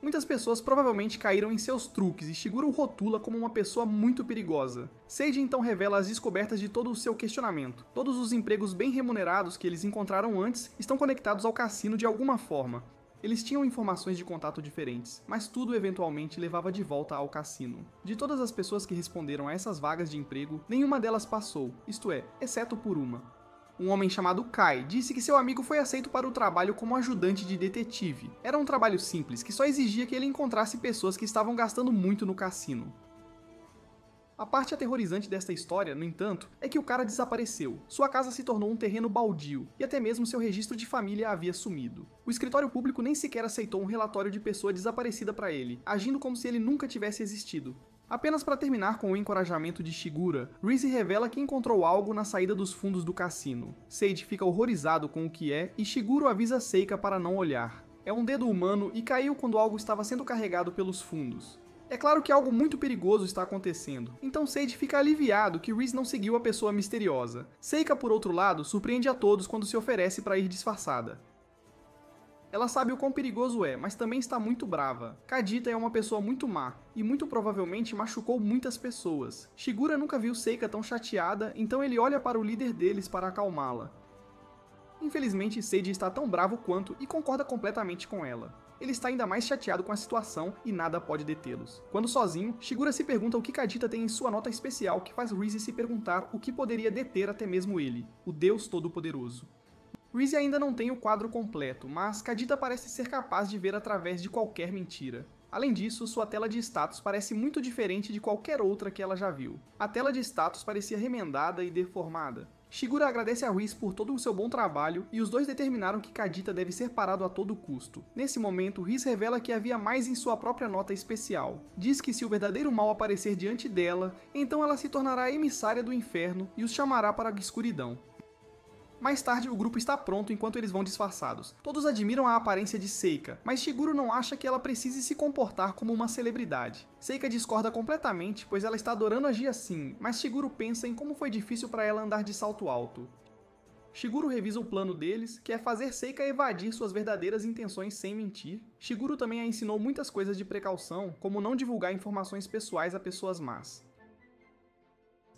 Muitas pessoas provavelmente caíram em seus truques e Shigura o rotula como uma pessoa muito perigosa. Seiji então revela as descobertas de todo o seu questionamento. Todos os empregos bem remunerados que eles encontraram antes estão conectados ao cassino de alguma forma. Eles tinham informações de contato diferentes, mas tudo eventualmente levava de volta ao cassino. De todas as pessoas que responderam a essas vagas de emprego, nenhuma delas passou, isto é, exceto por uma. Um homem chamado Kai disse que seu amigo foi aceito para o trabalho como ajudante de detetive. Era um trabalho simples, que só exigia que ele encontrasse pessoas que estavam gastando muito no cassino. A parte aterrorizante desta história, no entanto, é que o cara desapareceu. Sua casa se tornou um terreno baldio, e até mesmo seu registro de família havia sumido. O escritório público nem sequer aceitou um relatório de pessoa desaparecida para ele, agindo como se ele nunca tivesse existido. Apenas para terminar com o encorajamento de Shigura, Risse revela que encontrou algo na saída dos fundos do cassino. Seiji fica horrorizado com o que é, e Shiguro avisa Seika para não olhar. É um dedo humano e caiu quando algo estava sendo carregado pelos fundos. É claro que algo muito perigoso está acontecendo, então Seiji fica aliviado que Risse não seguiu a pessoa misteriosa. Seika, por outro lado, surpreende a todos quando se oferece para ir disfarçada. Ela sabe o quão perigoso é, mas também está muito brava. Kadita é uma pessoa muito má, e muito provavelmente machucou muitas pessoas. Shigura nunca viu Seika tão chateada, então ele olha para o líder deles para acalmá-la. Infelizmente, Seiji está tão bravo quanto e concorda completamente com ela. Ele está ainda mais chateado com a situação e nada pode detê-los. Quando sozinho, Shigura se pergunta o que Kadita tem em sua nota especial que faz Risse se perguntar o que poderia deter até mesmo ele, o Deus Todo-Poderoso. Risse ainda não tem o quadro completo, mas Kadita parece ser capaz de ver através de qualquer mentira. Além disso, sua tela de status parece muito diferente de qualquer outra que ela já viu. A tela de status parecia remendada e deformada. Shigura agradece a Risse por todo o seu bom trabalho e os dois determinaram que Kadita deve ser parado a todo custo. Nesse momento, Risse revela que havia mais em sua própria nota especial. Diz que se o verdadeiro mal aparecer diante dela, então ela se tornará emissária do inferno e os chamará para a escuridão. Mais tarde, o grupo está pronto enquanto eles vão disfarçados. Todos admiram a aparência de Seika, mas Shiguro não acha que ela precise se comportar como uma celebridade. Seika discorda completamente, pois ela está adorando agir assim, mas Shiguro pensa em como foi difícil para ela andar de salto alto. Shiguro revisa o plano deles, que é fazer Seika evadir suas verdadeiras intenções sem mentir. Shiguro também a ensinou muitas coisas de precaução, como não divulgar informações pessoais a pessoas más.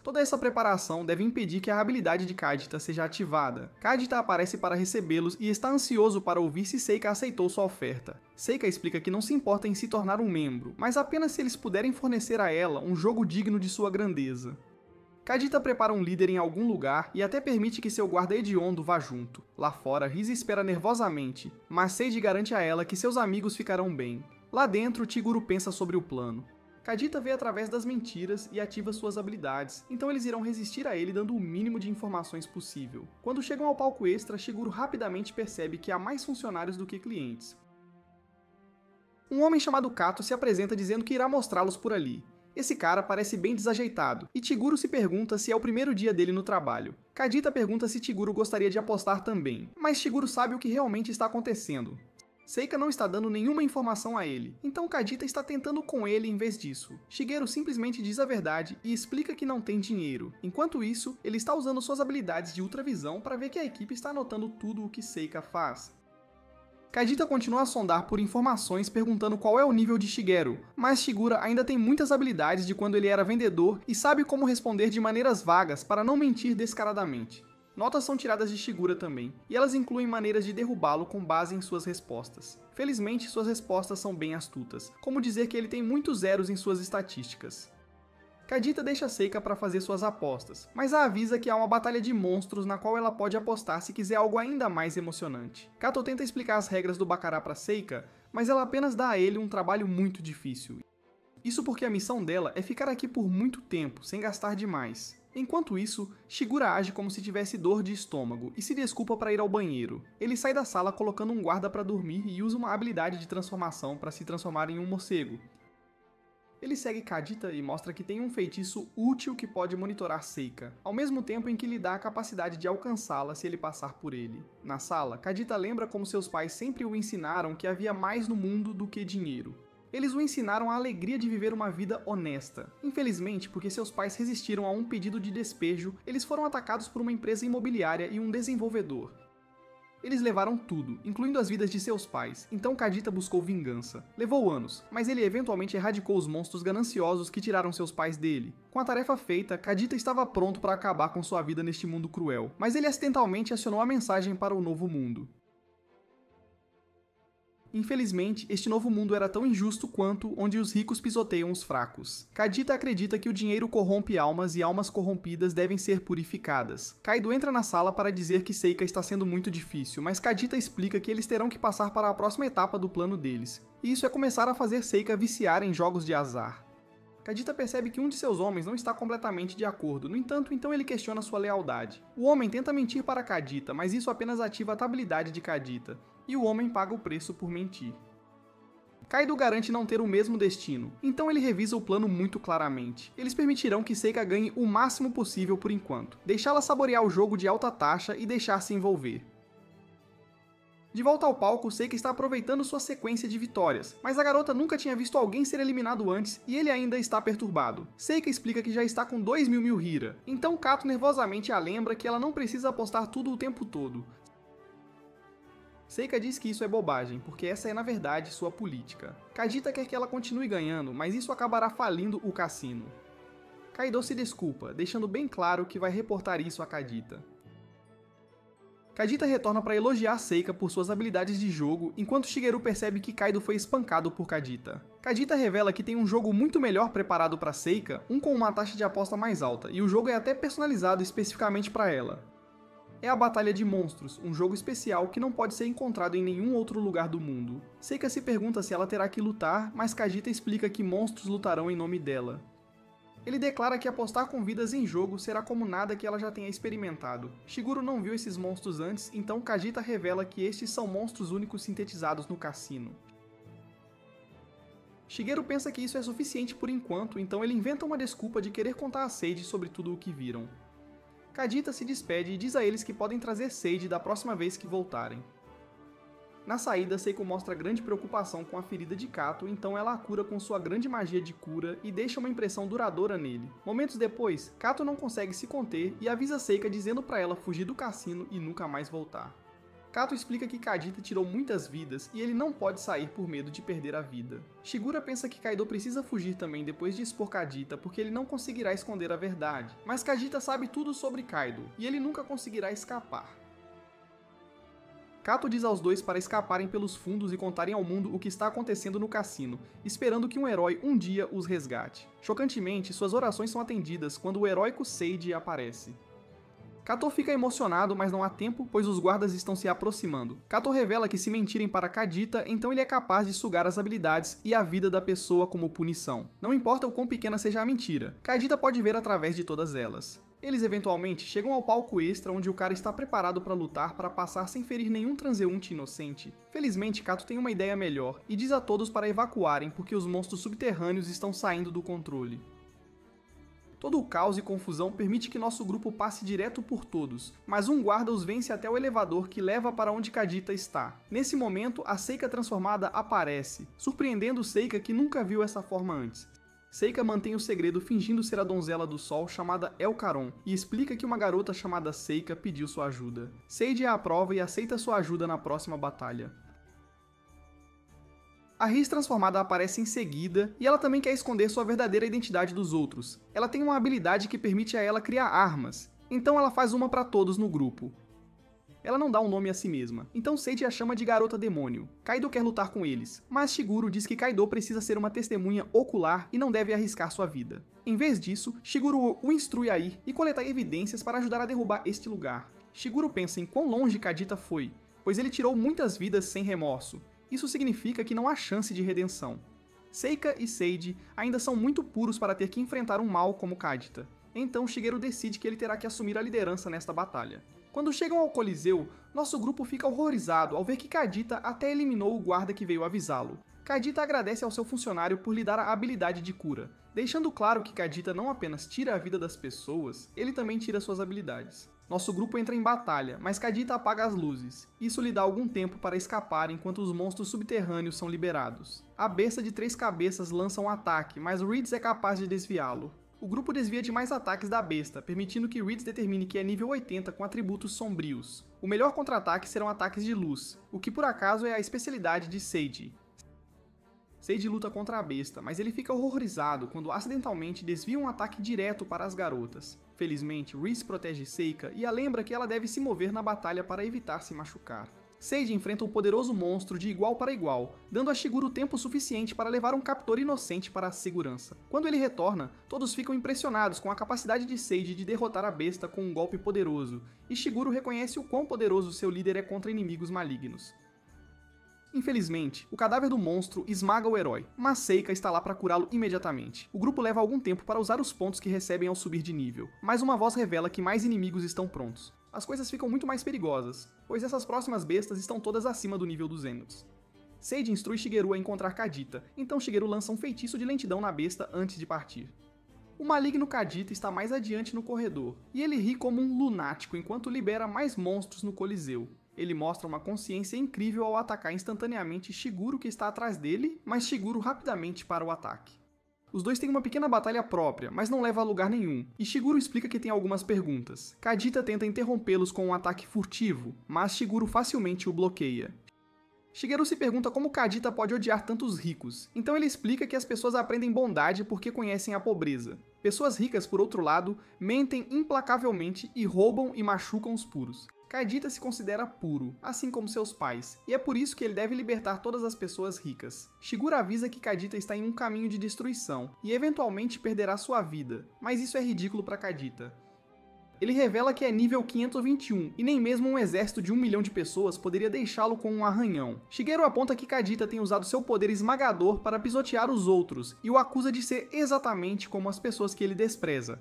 Toda essa preparação deve impedir que a habilidade de Kadita seja ativada. Kadita aparece para recebê-los e está ansioso para ouvir se Seika aceitou sua oferta. Seika explica que não se importa em se tornar um membro, mas apenas se eles puderem fornecer a ela um jogo digno de sua grandeza. Kadita prepara um líder em algum lugar e até permite que seu guarda hediondo vá junto. Lá fora, Risa espera nervosamente, mas Seiji garante a ela que seus amigos ficarão bem. Lá dentro, Chiguro pensa sobre o plano. Kadita vê através das mentiras e ativa suas habilidades, então eles irão resistir a ele dando o mínimo de informações possível. Quando chegam ao palco extra, Chiguro rapidamente percebe que há mais funcionários do que clientes. Um homem chamado Kato se apresenta dizendo que irá mostrá-los por ali. Esse cara parece bem desajeitado, e Chiguro se pergunta se é o primeiro dia dele no trabalho. Kadita pergunta se Chiguro gostaria de apostar também, mas Chiguro sabe o que realmente está acontecendo. Seika não está dando nenhuma informação a ele, então Kadita está tentando com ele em vez disso. Shigeru simplesmente diz a verdade e explica que não tem dinheiro. Enquanto isso, ele está usando suas habilidades de ultravisão para ver que a equipe está anotando tudo o que Seika faz. Kadita continua a sondar por informações perguntando qual é o nível de Shigeru, mas Shigura ainda tem muitas habilidades de quando ele era vendedor e sabe como responder de maneiras vagas para não mentir descaradamente. Notas são tiradas de Shigura também, e elas incluem maneiras de derrubá-lo com base em suas respostas. Felizmente, suas respostas são bem astutas, como dizer que ele tem muitos zeros em suas estatísticas. Kadita deixa Seika para fazer suas apostas, mas a avisa que há uma batalha de monstros na qual ela pode apostar se quiser algo ainda mais emocionante. Kato tenta explicar as regras do Baccarat para Seika, mas ela apenas dá a ele um trabalho muito difícil. Isso porque a missão dela é ficar aqui por muito tempo, sem gastar demais. Enquanto isso, Shigura age como se tivesse dor de estômago e se desculpa para ir ao banheiro. Ele sai da sala colocando um guarda para dormir e usa uma habilidade de transformação para se transformar em um morcego. Ele segue Kadita e mostra que tem um feitiço útil que pode monitorar Seika, ao mesmo tempo em que lhe dá a capacidade de alcançá-la se ele passar por ele. Na sala, Kadita lembra como seus pais sempre o ensinaram que havia mais no mundo do que dinheiro. Eles o ensinaram a alegria de viver uma vida honesta. Infelizmente, porque seus pais resistiram a um pedido de despejo, eles foram atacados por uma empresa imobiliária e um desenvolvedor. Eles levaram tudo, incluindo as vidas de seus pais, então Kadita buscou vingança. Levou anos, mas ele eventualmente erradicou os monstros gananciosos que tiraram seus pais dele. Com a tarefa feita, Kadita estava pronto para acabar com sua vida neste mundo cruel, mas ele acidentalmente acionou a mensagem para o novo mundo. Infelizmente, este novo mundo era tão injusto quanto onde os ricos pisoteiam os fracos. Kadita acredita que o dinheiro corrompe almas e almas corrompidas devem ser purificadas. Kaido entra na sala para dizer que Seika está sendo muito difícil, mas Kadita explica que eles terão que passar para a próxima etapa do plano deles. E isso é começar a fazer Seika viciar em jogos de azar. Kadita percebe que um de seus homens não está completamente de acordo, no entanto, então ele questiona sua lealdade. O homem tenta mentir para Kadita, mas isso apenas ativa a habilidade de Kadita, e o homem paga o preço por mentir. Kaido garante não ter o mesmo destino, então ele revisa o plano muito claramente. Eles permitirão que Seika ganhe o máximo possível por enquanto, deixá-la saborear o jogo de alta taxa e deixar-se envolver. De volta ao palco, Seika está aproveitando sua sequência de vitórias, mas a garota nunca tinha visto alguém ser eliminado antes e ele ainda está perturbado. Seika explica que já está com 2.000 Hira, então Kato nervosamente a lembra que ela não precisa apostar tudo o tempo todo. Seika diz que isso é bobagem, porque essa é na verdade sua política. Kadita quer que ela continue ganhando, mas isso acabará falindo o cassino. Kaido se desculpa, deixando bem claro que vai reportar isso a Kadita. Kadita retorna para elogiar Seika por suas habilidades de jogo, enquanto Shigeru percebe que Kaido foi espancado por Kadita. Kadita revela que tem um jogo muito melhor preparado para Seika, um com uma taxa de aposta mais alta, e o jogo é até personalizado especificamente para ela. É a Batalha de Monstros, um jogo especial que não pode ser encontrado em nenhum outro lugar do mundo. Seika se pergunta se ela terá que lutar, mas Kadita explica que monstros lutarão em nome dela. Ele declara que apostar com vidas em jogo será como nada que ela já tenha experimentado. Shiguro não viu esses monstros antes, então Kadita revela que estes são monstros únicos sintetizados no cassino. Shigeru pensa que isso é suficiente por enquanto, então ele inventa uma desculpa de querer contar a Sage sobre tudo o que viram. Kadita se despede e diz a eles que podem trazer Sage da próxima vez que voltarem. Na saída, Seiko mostra grande preocupação com a ferida de Kato, então ela a cura com sua grande magia de cura e deixa uma impressão duradoura nele. Momentos depois, Kato não consegue se conter e avisa Seika dizendo para ela fugir do cassino e nunca mais voltar. Kato explica que Kadita tirou muitas vidas e ele não pode sair por medo de perder a vida. Shigura pensa que Kaido precisa fugir também depois de expor Kadita porque ele não conseguirá esconder a verdade, mas Kadita sabe tudo sobre Kaido e ele nunca conseguirá escapar. Kato diz aos dois para escaparem pelos fundos e contarem ao mundo o que está acontecendo no cassino, esperando que um herói um dia os resgate. Chocantemente, suas orações são atendidas quando o heróico Seiji aparece. Kato fica emocionado, mas não há tempo, pois os guardas estão se aproximando. Kato revela que se mentirem para Kadita, então ele é capaz de sugar as habilidades e a vida da pessoa como punição. Não importa o quão pequena seja a mentira, Kadita pode ver através de todas elas. Eles eventualmente chegam ao palco extra onde o cara está preparado para lutar para passar sem ferir nenhum transeunte inocente. Felizmente, Kato tem uma ideia melhor e diz a todos para evacuarem porque os monstros subterrâneos estão saindo do controle. Todo o caos e confusão permite que nosso grupo passe direto por todos, mas um guarda os vence até o elevador que leva para onde Kadita está. Nesse momento, a Seika transformada aparece, surpreendendo Seika que nunca viu essa forma antes. Seika mantém o segredo fingindo ser a donzela do sol chamada Elcaron e explica que uma garota chamada Seika pediu sua ajuda. Seiji a aprova e aceita sua ajuda na próxima batalha. A Riz transformada aparece em seguida e ela também quer esconder sua verdadeira identidade dos outros. Ela tem uma habilidade que permite a ela criar armas, então ela faz uma para todos no grupo. Ela não dá um nome a si mesma, então Seiji a chama de Garota Demônio. Kaido quer lutar com eles, mas Shiguro diz que Kaido precisa ser uma testemunha ocular e não deve arriscar sua vida. Em vez disso, Shiguro o instrui a ir e coletar evidências para ajudar a derrubar este lugar. Shiguro pensa em quão longe Kadita foi, pois ele tirou muitas vidas sem remorso. Isso significa que não há chance de redenção. Seika e Seiji ainda são muito puros para ter que enfrentar um mal como Kadita. Então Shigeru decide que ele terá que assumir a liderança nesta batalha. Quando chegam ao Coliseu, nosso grupo fica horrorizado ao ver que Kadita até eliminou o guarda que veio avisá-lo. Kadita agradece ao seu funcionário por lhe dar a habilidade de cura, deixando claro que Kadita não apenas tira a vida das pessoas, ele também tira suas habilidades. Nosso grupo entra em batalha, mas Kadita apaga as luzes. Isso lhe dá algum tempo para escapar enquanto os monstros subterrâneos são liberados. A besta de 3 cabeças lança um ataque, mas Reeds é capaz de desviá-lo. O grupo desvia de mais ataques da besta, permitindo que Reeds determine que é nível 80 com atributos sombrios. O melhor contra-ataque serão ataques de luz, o que por acaso é a especialidade de Seiji. Seiji luta contra a besta, mas ele fica horrorizado quando acidentalmente desvia um ataque direto para as garotas. Felizmente, Reese protege Seika e a lembra que ela deve se mover na batalha para evitar se machucar. Seiji enfrenta um poderoso monstro de igual para igual, dando a Shiguro tempo suficiente para levar um captor inocente para a segurança. Quando ele retorna, todos ficam impressionados com a capacidade de Seiji de derrotar a besta com um golpe poderoso, e Shiguro reconhece o quão poderoso seu líder é contra inimigos malignos. Infelizmente, o cadáver do monstro esmaga o herói, mas Seika está lá para curá-lo imediatamente. O grupo leva algum tempo para usar os pontos que recebem ao subir de nível, mas uma voz revela que mais inimigos estão prontos. As coisas ficam muito mais perigosas, pois essas próximas bestas estão todas acima do nível dos Zeniths. Seiji instrui Shigeru a encontrar Kadita, então Shigeru lança um feitiço de lentidão na besta antes de partir. O maligno Kadita está mais adiante no corredor, e ele ri como um lunático enquanto libera mais monstros no Coliseu. Ele mostra uma consciência incrível ao atacar instantaneamente Shiguro que está atrás dele, mas Shiguro rapidamente para o ataque. Os dois têm uma pequena batalha própria, mas não leva a lugar nenhum, e Shiguro explica que tem algumas perguntas. Kadita tenta interrompê-los com um ataque furtivo, mas Shiguro facilmente o bloqueia. Shigeru se pergunta como Kadita pode odiar tantos ricos, então ele explica que as pessoas aprendem bondade porque conhecem a pobreza. Pessoas ricas, por outro lado, mentem implacavelmente e roubam e machucam os puros. Kadita se considera puro, assim como seus pais, e é por isso que ele deve libertar todas as pessoas ricas. Shiguro avisa que Kadita está em um caminho de destruição, e eventualmente perderá sua vida, mas isso é ridículo para Kadita. Ele revela que é nível 521, e nem mesmo um exército de 1 milhão de pessoas poderia deixá-lo com um arranhão. Shigeru aponta que Kadita tem usado seu poder esmagador para pisotear os outros, e o acusa de ser exatamente como as pessoas que ele despreza.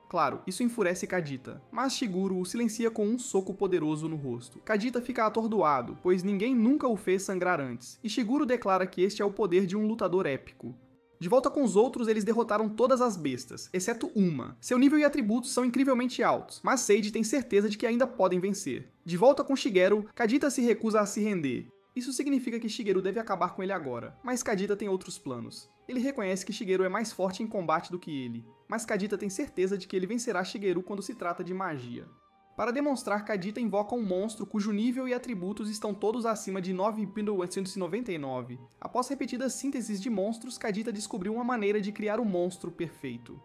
Claro, isso enfurece Kadita, mas Shiguro o silencia com um soco poderoso no rosto. Kadita fica atordoado, pois ninguém nunca o fez sangrar antes, e Shiguro declara que este é o poder de um lutador épico. De volta com os outros, eles derrotaram todas as bestas, exceto uma. Seu nível e atributos são incrivelmente altos, mas Seiji tem certeza de que ainda podem vencer. De volta com Shigeru, Kadita se recusa a se render. Isso significa que Shigeru deve acabar com ele agora, mas Kadita tem outros planos. Ele reconhece que Shigeru é mais forte em combate do que ele, mas Kadita tem certeza de que ele vencerá Shigeru quando se trata de magia. Para demonstrar, Kadita invoca um monstro cujo nível e atributos estão todos acima de 9.899. Após repetidas sínteses de monstros, Kadita descobriu uma maneira de criar o monstro perfeito.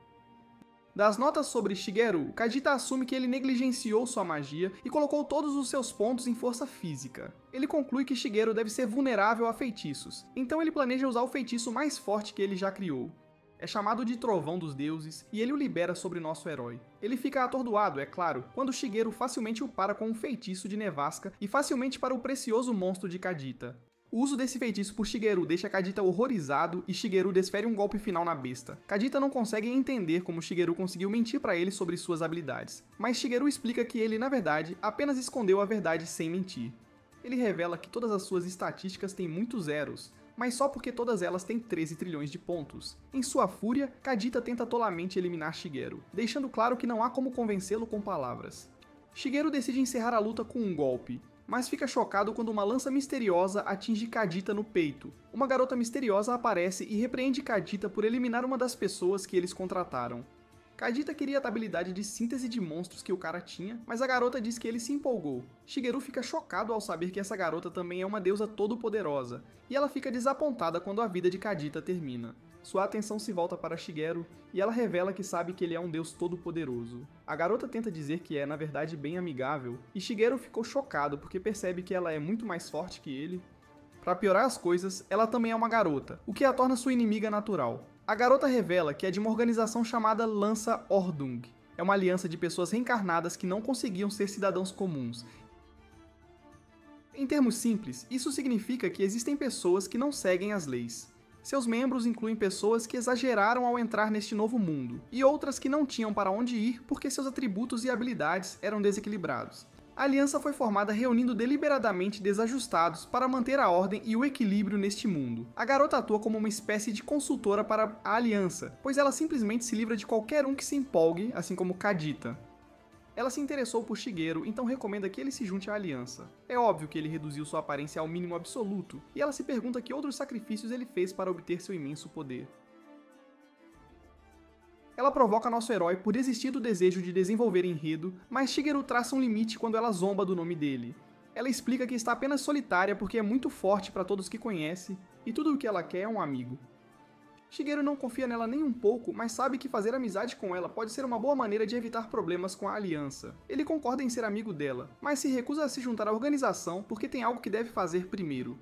Das notas sobre Shigeru, Kadita assume que ele negligenciou sua magia e colocou todos os seus pontos em força física. Ele conclui que Shigeru deve ser vulnerável a feitiços, então ele planeja usar o feitiço mais forte que ele já criou. É chamado de Trovão dos Deuses e ele o libera sobre nosso herói. Ele fica atordoado, é claro, quando Shigeru facilmente o para com um feitiço de nevasca e facilmente para o precioso monstro de Kadita. O uso desse feitiço por Shigeru deixa Kadita horrorizado e Shigeru desfere um golpe final na besta. Kadita não consegue entender como Shigeru conseguiu mentir para ele sobre suas habilidades, mas Shigeru explica que ele, na verdade, apenas escondeu a verdade sem mentir. Ele revela que todas as suas estatísticas têm muitos zeros, mas só porque todas elas têm 13 trilhões de pontos. Em sua fúria, Kadita tenta tolamente eliminar Shigeru, deixando claro que não há como convencê-lo com palavras. Shigeru decide encerrar a luta com um golpe, mas fica chocado quando uma lança misteriosa atinge Kadita no peito. Uma garota misteriosa aparece e repreende Kadita por eliminar uma das pessoas que eles contrataram. Kadita queria a habilidade de síntese de monstros que o cara tinha, mas a garota diz que ele se empolgou. Shigeru fica chocado ao saber que essa garota também é uma deusa todo-poderosa, e ela fica desapontada quando a vida de Kadita termina. Sua atenção se volta para Shigeru, e ela revela que sabe que ele é um deus todo-poderoso. A garota tenta dizer que é, na verdade, bem amigável, e Shigeru ficou chocado porque percebe que ela é muito mais forte que ele. Para piorar as coisas, ela também é uma garota, o que a torna sua inimiga natural. A garota revela que é de uma organização chamada Lança Ordung. É uma aliança de pessoas reencarnadas que não conseguiam ser cidadãos comuns. Em termos simples, isso significa que existem pessoas que não seguem as leis. Seus membros incluem pessoas que exageraram ao entrar neste novo mundo, e outras que não tinham para onde ir porque seus atributos e habilidades eram desequilibrados. A aliança foi formada reunindo deliberadamente desajustados para manter a ordem e o equilíbrio neste mundo. A garota atua como uma espécie de consultora para a aliança, pois ela simplesmente se livra de qualquer um que se empolgue, assim como Kadita. Ela se interessou por Shigeru, então recomenda que ele se junte à aliança. É óbvio que ele reduziu sua aparência ao mínimo absoluto, e ela se pergunta que outros sacrifícios ele fez para obter seu imenso poder. Ela provoca nosso herói por desistir do desejo de desenvolver enredo, mas Shigeru traça um limite quando ela zomba do nome dele. Ela explica que está apenas solitária porque é muito forte para todos que conhece, e tudo o que ela quer é um amigo. Shigeru não confia nela nem um pouco, mas sabe que fazer amizade com ela pode ser uma boa maneira de evitar problemas com a aliança. Ele concorda em ser amigo dela, mas se recusa a se juntar à organização porque tem algo que deve fazer primeiro.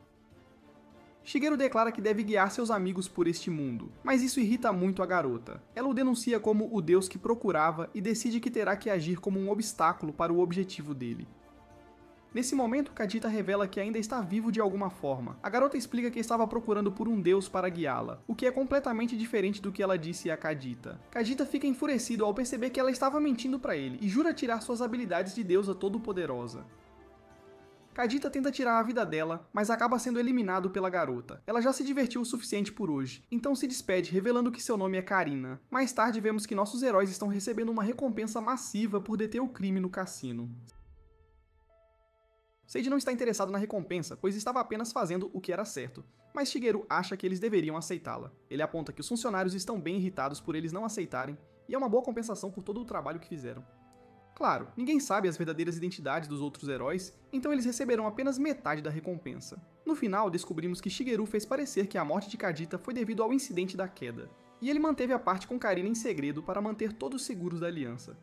Shigeru declara que deve guiar seus amigos por este mundo, mas isso irrita muito a garota. Ela o denuncia como o deus que procurava e decide que terá que agir como um obstáculo para o objetivo dele. Nesse momento, Kadita revela que ainda está vivo de alguma forma. A garota explica que estava procurando por um deus para guiá-la, o que é completamente diferente do que ela disse a Kadita. Kadita fica enfurecido ao perceber que ela estava mentindo para ele e jura tirar suas habilidades de deusa todo-poderosa. Kadita tenta tirar a vida dela, mas acaba sendo eliminado pela garota. Ela já se divertiu o suficiente por hoje, então se despede revelando que seu nome é Karina. Mais tarde vemos que nossos heróis estão recebendo uma recompensa massiva por deter o crime no cassino. Seiji não está interessado na recompensa, pois estava apenas fazendo o que era certo, mas Shigeru acha que eles deveriam aceitá-la. Ele aponta que os funcionários estão bem irritados por eles não aceitarem, e é uma boa compensação por todo o trabalho que fizeram. Claro, ninguém sabe as verdadeiras identidades dos outros heróis, então eles receberão apenas metade da recompensa. No final, descobrimos que Shigeru fez parecer que a morte de Kadita foi devido ao incidente da queda, e ele manteve a parte com Karina em segredo para manter todos seguros da aliança.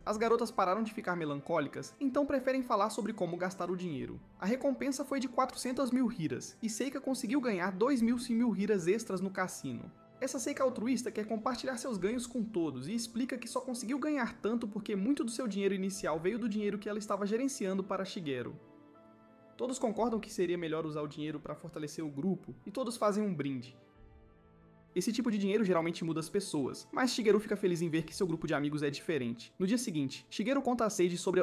As garotas pararam de ficar melancólicas, então preferem falar sobre como gastar o dinheiro. A recompensa foi de 400.000 hiras, e Seika conseguiu ganhar 2.000 hiras extras no cassino. Essa Seika altruísta quer compartilhar seus ganhos com todos e explica que só conseguiu ganhar tanto porque muito do seu dinheiro inicial veio do dinheiro que ela estava gerenciando para Shigeru. Todos concordam que seria melhor usar o dinheiro para fortalecer o grupo, e todos fazem um brinde. Esse tipo de dinheiro geralmente muda as pessoas, mas Shigeru fica feliz em ver que seu grupo de amigos é diferente. No dia seguinte, Shigeru conta a Seiji sobre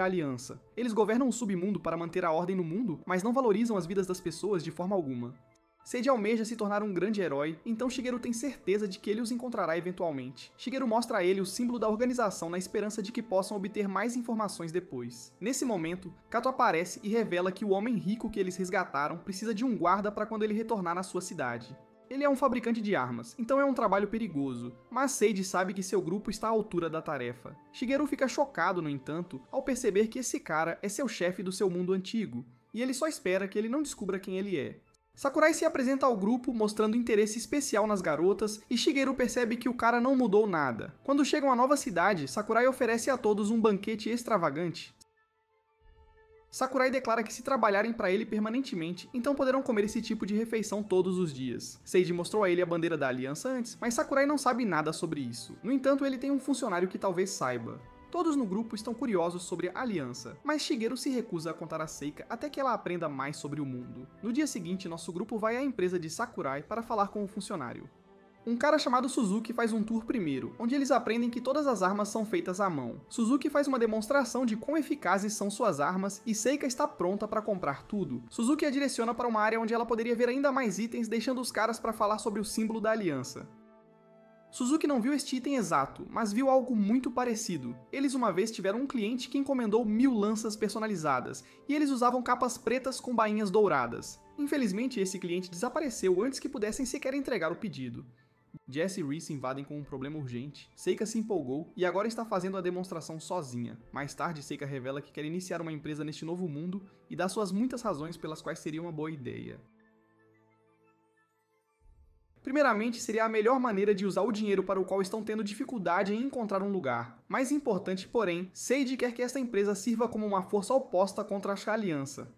a aliança. Eles governam o submundo para manter a ordem no mundo, mas não valorizam as vidas das pessoas de forma alguma. Seiji almeja se tornar um grande herói, então Shigeru tem certeza de que ele os encontrará eventualmente. Shigeru mostra a ele o símbolo da organização na esperança de que possam obter mais informações depois. Nesse momento, Kato aparece e revela que o homem rico que eles resgataram precisa de um guarda para quando ele retornar na sua cidade. Ele é um fabricante de armas, então é um trabalho perigoso, mas Seiji sabe que seu grupo está à altura da tarefa. Shigeru fica chocado, no entanto, ao perceber que esse cara é seu chefe do seu mundo antigo, e ele só espera que ele não descubra quem ele é. Sakurai se apresenta ao grupo mostrando interesse especial nas garotas e Shigeru percebe que o cara não mudou nada. Quando chegam à nova cidade, Sakurai oferece a todos um banquete extravagante. Sakurai declara que se trabalharem para ele permanentemente, então poderão comer esse tipo de refeição todos os dias. Seiji mostrou a ele a bandeira da aliança antes, mas Sakurai não sabe nada sobre isso. No entanto, ele tem um funcionário que talvez saiba. Todos no grupo estão curiosos sobre a aliança, mas Shigeru se recusa a contar a Seika até que ela aprenda mais sobre o mundo. No dia seguinte, nosso grupo vai à empresa de Sakurai para falar com o funcionário. Um cara chamado Suzuki faz um tour primeiro, onde eles aprendem que todas as armas são feitas à mão. Suzuki faz uma demonstração de quão eficazes são suas armas e Seika está pronta para comprar tudo. Suzuki a direciona para uma área onde ela poderia ver ainda mais itens, deixando os caras para falar sobre o símbolo da aliança. Suzuki não viu este item exato, mas viu algo muito parecido. Eles uma vez tiveram um cliente que encomendou 1000 lanças personalizadas, e eles usavam capas pretas com bainhas douradas. Infelizmente, esse cliente desapareceu antes que pudessem sequer entregar o pedido. Jess e Reese invadem com um problema urgente. Seika se empolgou e agora está fazendo a demonstração sozinha. Mais tarde, Seika revela que quer iniciar uma empresa neste novo mundo e dá suas muitas razões pelas quais seria uma boa ideia. Primeiramente, seria a melhor maneira de usar o dinheiro para o qual estão tendo dificuldade em encontrar um lugar. Mais importante, porém, Seiji quer que esta empresa sirva como uma força oposta contra a aliança.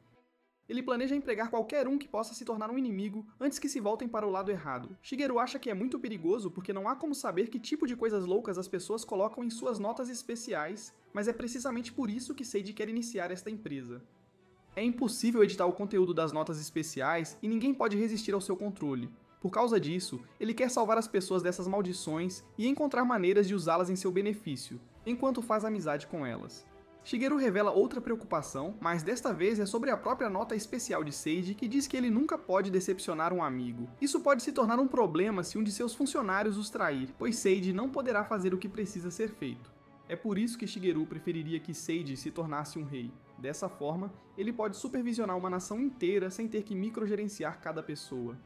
Ele planeja empregar qualquer um que possa se tornar um inimigo antes que se voltem para o lado errado. Shigeru acha que é muito perigoso porque não há como saber que tipo de coisas loucas as pessoas colocam em suas notas especiais, mas é precisamente por isso que Seiji quer iniciar esta empresa. É impossível editar o conteúdo das notas especiais e ninguém pode resistir ao seu controle. Por causa disso, ele quer salvar as pessoas dessas maldições e encontrar maneiras de usá-las em seu benefício, enquanto faz amizade com elas. Shigeru revela outra preocupação, mas desta vez é sobre a própria nota especial de Seiji que diz que ele nunca pode decepcionar um amigo. Isso pode se tornar um problema se um de seus funcionários os trair, pois Seiji não poderá fazer o que precisa ser feito. É por isso que Shigeru preferiria que Seiji se tornasse um rei. Dessa forma, ele pode supervisionar uma nação inteira sem ter que microgerenciar cada pessoa.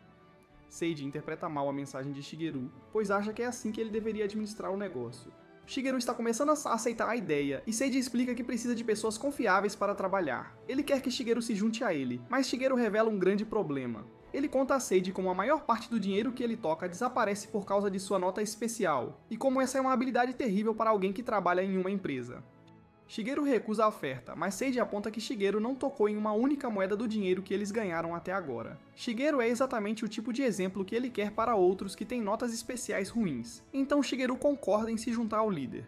Seiji interpreta mal a mensagem de Shigeru, pois acha que é assim que ele deveria administrar o negócio. Shigeru está começando a aceitar a ideia, e Seiji explica que precisa de pessoas confiáveis para trabalhar. Ele quer que Shigeru se junte a ele, mas Shigeru revela um grande problema. Ele conta a Seiji como a maior parte do dinheiro que ele toca desaparece por causa de sua nota especial, e como essa é uma habilidade terrível para alguém que trabalha em uma empresa. Shigeru recusa a oferta, mas Seiji aponta que Shigeru não tocou em uma única moeda do dinheiro que eles ganharam até agora. Shigeru é exatamente o tipo de exemplo que ele quer para outros que têm notas especiais ruins, então Shigeru concorda em se juntar ao líder.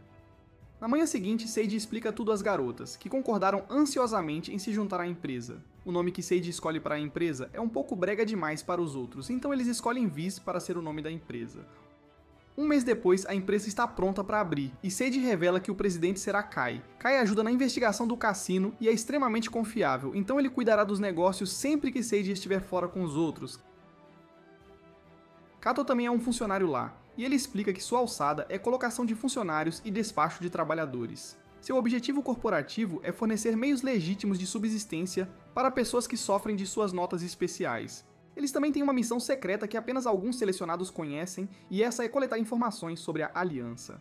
Na manhã seguinte, Seiji explica tudo às garotas, que concordaram ansiosamente em se juntar à empresa. O nome que Seiji escolhe para a empresa é um pouco brega demais para os outros, então eles escolhem Viz para ser o nome da empresa. Um mês depois, a empresa está pronta para abrir, e Seiji revela que o presidente será Kai. Kai ajuda na investigação do cassino e é extremamente confiável, então ele cuidará dos negócios sempre que Seiji estiver fora com os outros. Kato também é um funcionário lá, e ele explica que sua alçada é colocação de funcionários e despacho de trabalhadores. Seu objetivo corporativo é fornecer meios legítimos de subsistência para pessoas que sofrem de suas notas especiais. Eles também têm uma missão secreta que apenas alguns selecionados conhecem, e essa é coletar informações sobre a aliança.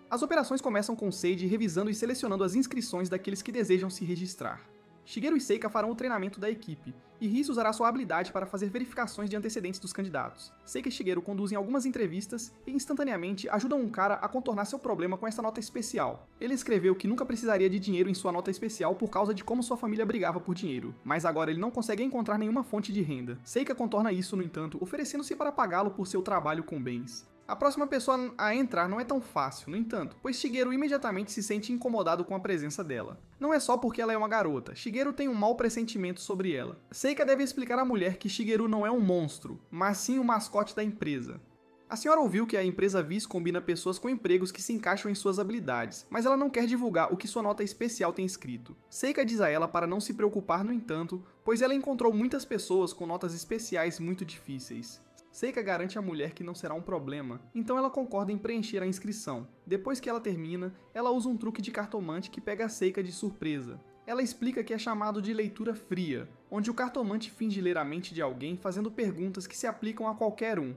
As operações começam com Seiji revisando e selecionando as inscrições daqueles que desejam se registrar. Shigeru e Seika farão o treinamento da equipe, e Riz usará sua habilidade para fazer verificações de antecedentes dos candidatos. Seika e Shigeru conduzem algumas entrevistas e instantaneamente ajudam um cara a contornar seu problema com essa nota especial. Ele escreveu que nunca precisaria de dinheiro em sua nota especial por causa de como sua família brigava por dinheiro, mas agora ele não consegue encontrar nenhuma fonte de renda. Seika contorna isso, no entanto, oferecendo-se para pagá-lo por seu trabalho com bens. A próxima pessoa a entrar não é tão fácil, no entanto, pois Shigeru imediatamente se sente incomodado com a presença dela. Não é só porque ela é uma garota, Shigeru tem um mau pressentimento sobre ela. Seika deve explicar à mulher que Shigeru não é um monstro, mas sim o mascote da empresa. A senhora ouviu que a empresa Viz combina pessoas com empregos que se encaixam em suas habilidades, mas ela não quer divulgar o que sua nota especial tem escrito. Seika diz a ela para não se preocupar, no entanto, pois ela encontrou muitas pessoas com notas especiais muito difíceis. Seika garante à mulher que não será um problema, então ela concorda em preencher a inscrição. Depois que ela termina, ela usa um truque de cartomante que pega a Seika de surpresa. Ela explica que é chamado de leitura fria, onde o cartomante finge ler a mente de alguém fazendo perguntas que se aplicam a qualquer um.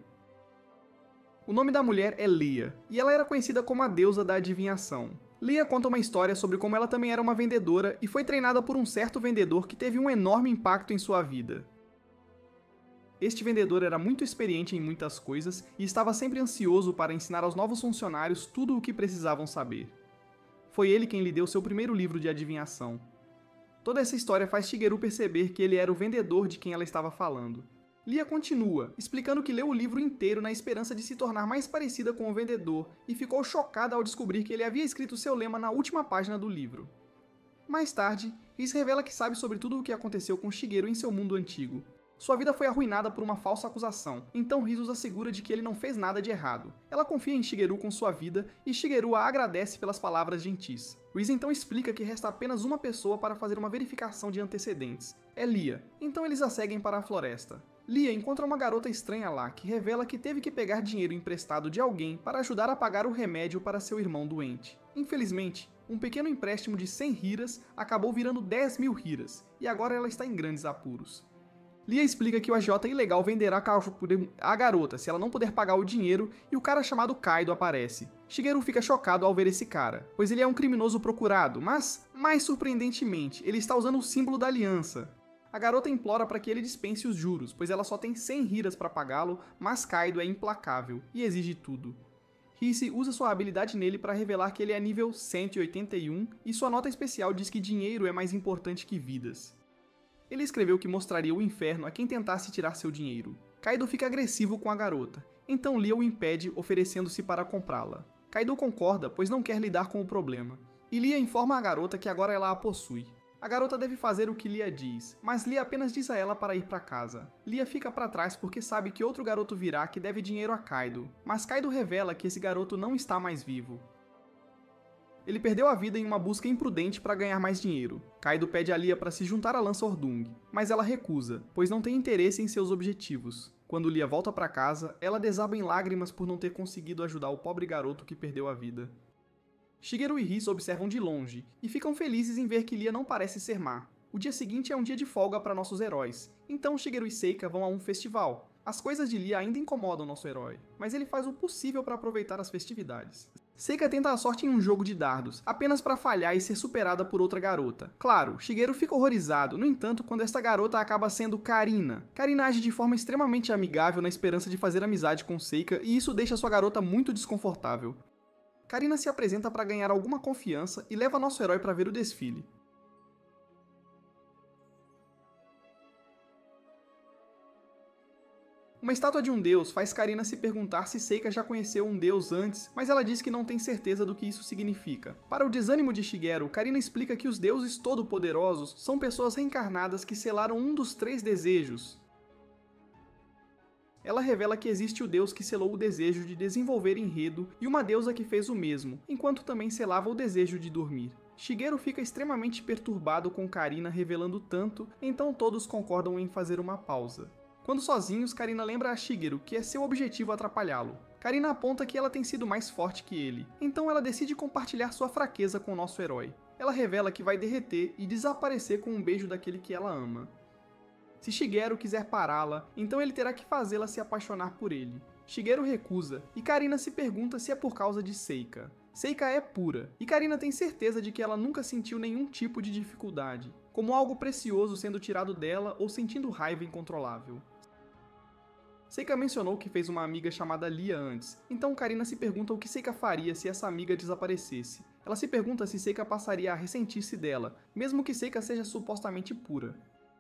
O nome da mulher é Leah, e ela era conhecida como a deusa da adivinhação. Leah conta uma história sobre como ela também era uma vendedora e foi treinada por um certo vendedor que teve um enorme impacto em sua vida. Este vendedor era muito experiente em muitas coisas e estava sempre ansioso para ensinar aos novos funcionários tudo o que precisavam saber. Foi ele quem lhe deu seu primeiro livro de adivinhação. Toda essa história faz Shigeru perceber que ele era o vendedor de quem ela estava falando. Lia continua, explicando que leu o livro inteiro na esperança de se tornar mais parecida com o vendedor e ficou chocada ao descobrir que ele havia escrito seu lema na última página do livro. Mais tarde, Riz revela que sabe sobre tudo o que aconteceu com Shigeru em seu mundo antigo. Sua vida foi arruinada por uma falsa acusação, então Riz os assegura de que ele não fez nada de errado. Ela confia em Shigeru com sua vida e Shigeru a agradece pelas palavras gentis. Riz então explica que resta apenas uma pessoa para fazer uma verificação de antecedentes. É Lia. Então eles a seguem para a floresta. Lia encontra uma garota estranha lá, que revela que teve que pegar dinheiro emprestado de alguém para ajudar a pagar o remédio para seu irmão doente. Infelizmente, um pequeno empréstimo de 100 hiras acabou virando 10.000 hiras, e agora ela está em grandes apuros. Lia explica que o agiota ilegal venderá a garota se ela não puder pagar o dinheiro e o cara chamado Kaido aparece. Shigeru fica chocado ao ver esse cara, pois ele é um criminoso procurado, mas, mais surpreendentemente, ele está usando o símbolo da aliança. A garota implora para que ele dispense os juros, pois ela só tem 100 hiras para pagá-lo, mas Kaido é implacável e exige tudo. Hice usa sua habilidade nele para revelar que ele é nível 181 e sua nota especial diz que dinheiro é mais importante que vidas. Ele escreveu que mostraria o inferno a quem tentasse tirar seu dinheiro. Kaido fica agressivo com a garota, então Lia o impede, oferecendo-se para comprá-la. Kaido concorda, pois não quer lidar com o problema. E Lia informa a garota que agora ela a possui. A garota deve fazer o que Lia diz, mas Lia apenas diz a ela para ir para casa. Lia fica para trás porque sabe que outro garoto virá que deve dinheiro a Kaido, mas Kaido revela que esse garoto não está mais vivo. Ele perdeu a vida em uma busca imprudente para ganhar mais dinheiro. Kaido pede a Lia para se juntar a Lança Ordung, mas ela recusa, pois não tem interesse em seus objetivos. Quando Lia volta para casa, ela desaba em lágrimas por não ter conseguido ajudar o pobre garoto que perdeu a vida. Shigeru e Riz observam de longe, e ficam felizes em ver que Lia não parece ser má. O dia seguinte é um dia de folga para nossos heróis, então Shigeru e Seika vão a um festival. As coisas de Lia ainda incomodam nosso herói, mas ele faz o possível para aproveitar as festividades. Seika tenta a sorte em um jogo de dardos, apenas para falhar e ser superada por outra garota. Claro, Shigeru fica horrorizado, no entanto, quando esta garota acaba sendo Karina. Karina age de forma extremamente amigável na esperança de fazer amizade com Seika, e isso deixa sua garota muito desconfortável. Karina se apresenta para ganhar alguma confiança e leva nosso herói para ver o desfile. Uma estátua de um deus faz Karina se perguntar se Seika já conheceu um deus antes, mas ela diz que não tem certeza do que isso significa. Para o desânimo de Shigeru, Karina explica que os deuses todo-poderosos são pessoas reencarnadas que selaram um dos 3 desejos. Ela revela que existe o deus que selou o desejo de desenvolver enredo e uma deusa que fez o mesmo, enquanto também selava o desejo de dormir. Shigeru fica extremamente perturbado com Karina revelando tanto, então todos concordam em fazer uma pausa. Quando sozinhos, Karina lembra a Shigeru que é seu objetivo atrapalhá-lo. Karina aponta que ela tem sido mais forte que ele, então ela decide compartilhar sua fraqueza com o nosso herói. Ela revela que vai derreter e desaparecer com um beijo daquele que ela ama. Se Shigeru quiser pará-la, então ele terá que fazê-la se apaixonar por ele. Shigeru recusa, e Karina se pergunta se é por causa de Seika. Seika é pura, e Karina tem certeza de que ela nunca sentiu nenhum tipo de dificuldade, como algo precioso sendo tirado dela ou sentindo raiva incontrolável. Seika mencionou que fez uma amiga chamada Lia antes, então Karina se pergunta o que Seika faria se essa amiga desaparecesse. Ela se pergunta se Seika passaria a ressentir-se dela, mesmo que Seika seja supostamente pura.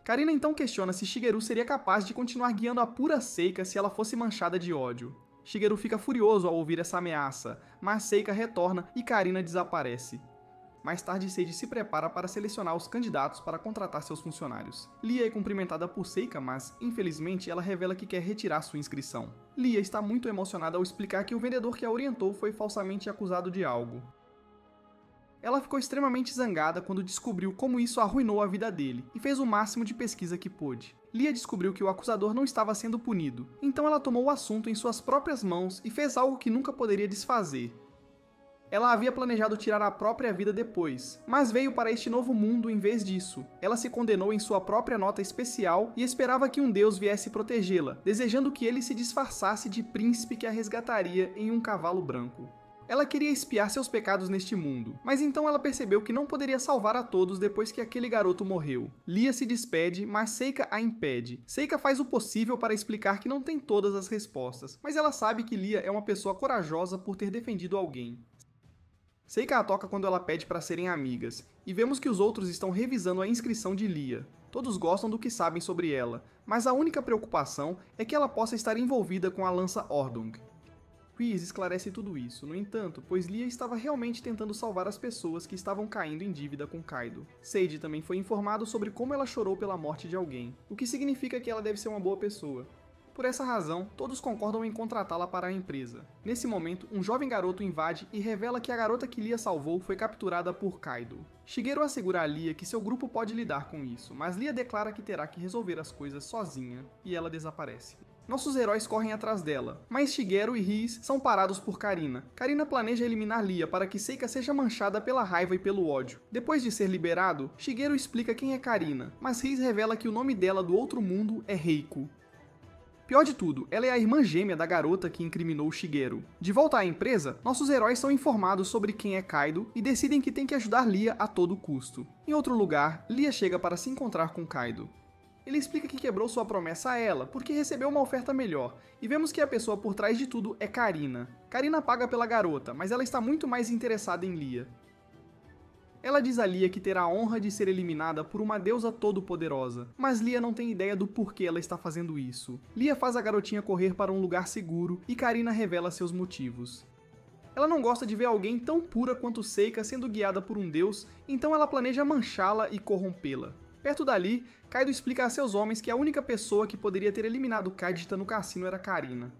Karina então questiona se Shigeru seria capaz de continuar guiando a pura Seika se ela fosse manchada de ódio. Shigeru fica furioso ao ouvir essa ameaça, mas Seika retorna e Karina desaparece. Mais tarde, Seiji se prepara para selecionar os candidatos para contratar seus funcionários. Lia é cumprimentada por Seika, mas, infelizmente, ela revela que quer retirar sua inscrição. Lia está muito emocionada ao explicar que o vendedor que a orientou foi falsamente acusado de algo. Ela ficou extremamente zangada quando descobriu como isso arruinou a vida dele, e fez o máximo de pesquisa que pôde. Lia descobriu que o acusador não estava sendo punido, então ela tomou o assunto em suas próprias mãos e fez algo que nunca poderia desfazer. Ela havia planejado tirar a própria vida depois, mas veio para este novo mundo em vez disso. Ela se condenou em sua própria nota especial e esperava que um deus viesse protegê-la, desejando que ele se disfarçasse de príncipe que a resgataria em um cavalo branco. Ela queria expiar seus pecados neste mundo, mas então ela percebeu que não poderia salvar a todos depois que aquele garoto morreu. Lia se despede, mas Seika a impede. Seika faz o possível para explicar que não tem todas as respostas, mas ela sabe que Lia é uma pessoa corajosa por ter defendido alguém. Seika a toca quando ela pede para serem amigas, e vemos que os outros estão revisando a inscrição de Lia. Todos gostam do que sabem sobre ela, mas a única preocupação é que ela possa estar envolvida com a lança Ordung. Rhys esclarece tudo isso, no entanto, pois Lia estava realmente tentando salvar as pessoas que estavam caindo em dívida com Kaido. Sage também foi informado sobre como ela chorou pela morte de alguém, o que significa que ela deve ser uma boa pessoa. Por essa razão, todos concordam em contratá-la para a empresa. Nesse momento, um jovem garoto invade e revela que a garota que Lia salvou foi capturada por Kaido. Shigeru assegura a Lia que seu grupo pode lidar com isso, mas Lia declara que terá que resolver as coisas sozinha, e ela desaparece. Nossos heróis correm atrás dela, mas Shigeru e Rhys são parados por Karina. Karina planeja eliminar Lia para que Seika seja manchada pela raiva e pelo ódio. Depois de ser liberado, Shigeru explica quem é Karina, mas Rhys revela que o nome dela do outro mundo é Reiko. Pior de tudo, ela é a irmã gêmea da garota que incriminou Shigeru. De volta à empresa, nossos heróis são informados sobre quem é Kaido e decidem que tem que ajudar Lia a todo custo. Em outro lugar, Lia chega para se encontrar com Kaido. Ele explica que quebrou sua promessa a ela, porque recebeu uma oferta melhor, e vemos que a pessoa por trás de tudo é Karina. Karina paga pela garota, mas ela está muito mais interessada em Lia. Ela diz a Lia que terá a honra de ser eliminada por uma deusa todo-poderosa, mas Lia não tem ideia do porquê ela está fazendo isso. Lia faz a garotinha correr para um lugar seguro e Karina revela seus motivos. Ela não gosta de ver alguém tão pura quanto Seika sendo guiada por um deus, então ela planeja manchá-la e corrompê-la. Perto dali, Kaido explica a seus homens que a única pessoa que poderia ter eliminado Kajita no cassino era Karina.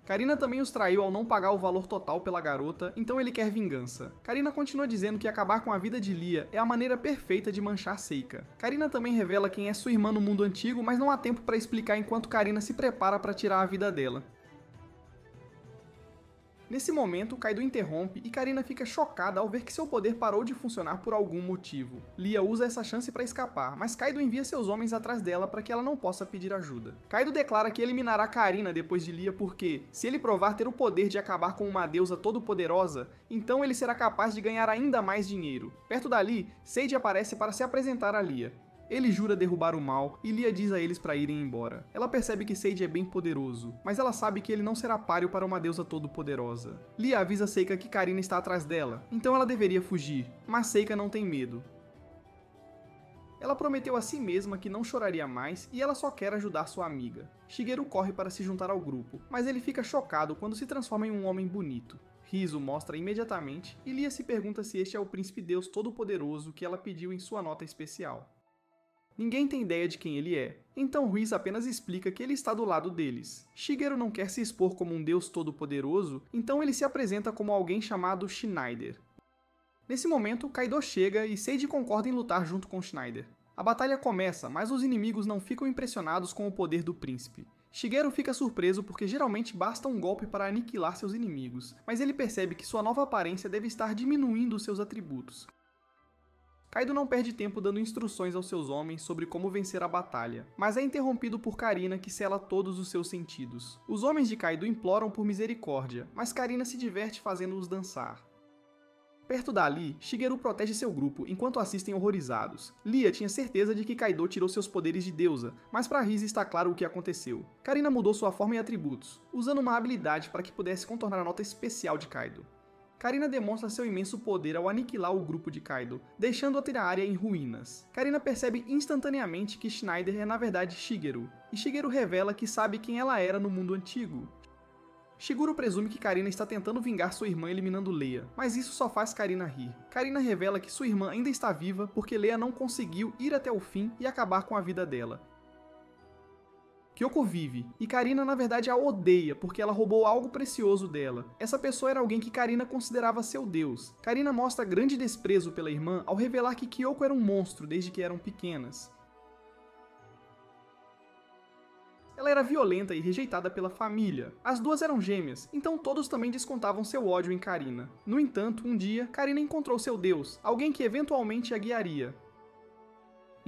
Karina também os traiu ao não pagar o valor total pela garota, então ele quer vingança. Karina continua dizendo que acabar com a vida de Lia é a maneira perfeita de manchar Seika. Karina também revela quem é sua irmã no mundo antigo, mas não há tempo para explicar enquanto Karina se prepara para tirar a vida dela. Nesse momento, Kaido interrompe e Karina fica chocada ao ver que seu poder parou de funcionar por algum motivo. Lia usa essa chance para escapar, mas Kaido envia seus homens atrás dela para que ela não possa pedir ajuda. Kaido declara que eliminará Karina depois de Lia porque, se ele provar ter o poder de acabar com uma deusa todo-poderosa, então ele será capaz de ganhar ainda mais dinheiro. Perto dali, Sage aparece para se apresentar a Lia. Ele jura derrubar o mal e Lia diz a eles para irem embora. Ela percebe que Sage é bem poderoso, mas ela sabe que ele não será páreo para uma deusa todo-poderosa. Lia avisa Seika que Karina está atrás dela, então ela deveria fugir, mas Seika não tem medo. Ela prometeu a si mesma que não choraria mais e ela só quer ajudar sua amiga. Shigeru corre para se juntar ao grupo, mas ele fica chocado quando se transforma em um homem bonito. Rhys o mostra imediatamente e Lia se pergunta se este é o príncipe deus todo-poderoso que ela pediu em sua nota especial. Ninguém tem ideia de quem ele é, então Rhys apenas explica que ele está do lado deles. Shigeru não quer se expor como um deus todo-poderoso, então ele se apresenta como alguém chamado Schneider. Nesse momento, Kaido chega e Sage concorda em lutar junto com Schneider. A batalha começa, mas os inimigos não ficam impressionados com o poder do príncipe. Shigeru fica surpreso porque geralmente basta um golpe para aniquilar seus inimigos, mas ele percebe que sua nova aparência deve estar diminuindo seus atributos. Kaido não perde tempo dando instruções aos seus homens sobre como vencer a batalha, mas é interrompido por Karina que sela todos os seus sentidos. Os homens de Kaido imploram por misericórdia, mas Karina se diverte fazendo-os dançar. Perto dali, Shigeru protege seu grupo enquanto assistem horrorizados. Lia tinha certeza de que Kaido tirou seus poderes de deusa, mas para Rhys está claro o que aconteceu. Karina mudou sua forma e atributos, usando uma habilidade para que pudesse contornar a nota especial de Kaido. Karina demonstra seu imenso poder ao aniquilar o grupo de Kaido, deixando a área em ruínas. Karina percebe instantaneamente que Schneider é na verdade Shigeru, e Shigeru revela que sabe quem ela era no mundo antigo. Shigeru presume que Karina está tentando vingar sua irmã eliminando Leia, mas isso só faz Karina rir. Karina revela que sua irmã ainda está viva porque Leia não conseguiu ir até o fim e acabar com a vida dela. Kyoko vive, e Karina na verdade a odeia porque ela roubou algo precioso dela. Essa pessoa era alguém que Karina considerava seu deus. Karina mostra grande desprezo pela irmã ao revelar que Kyoko era um monstro desde que eram pequenas. Ela era violenta e rejeitada pela família. As duas eram gêmeas, então todos também descontavam seu ódio em Karina. No entanto, um dia, Karina encontrou seu deus, alguém que eventualmente a guiaria.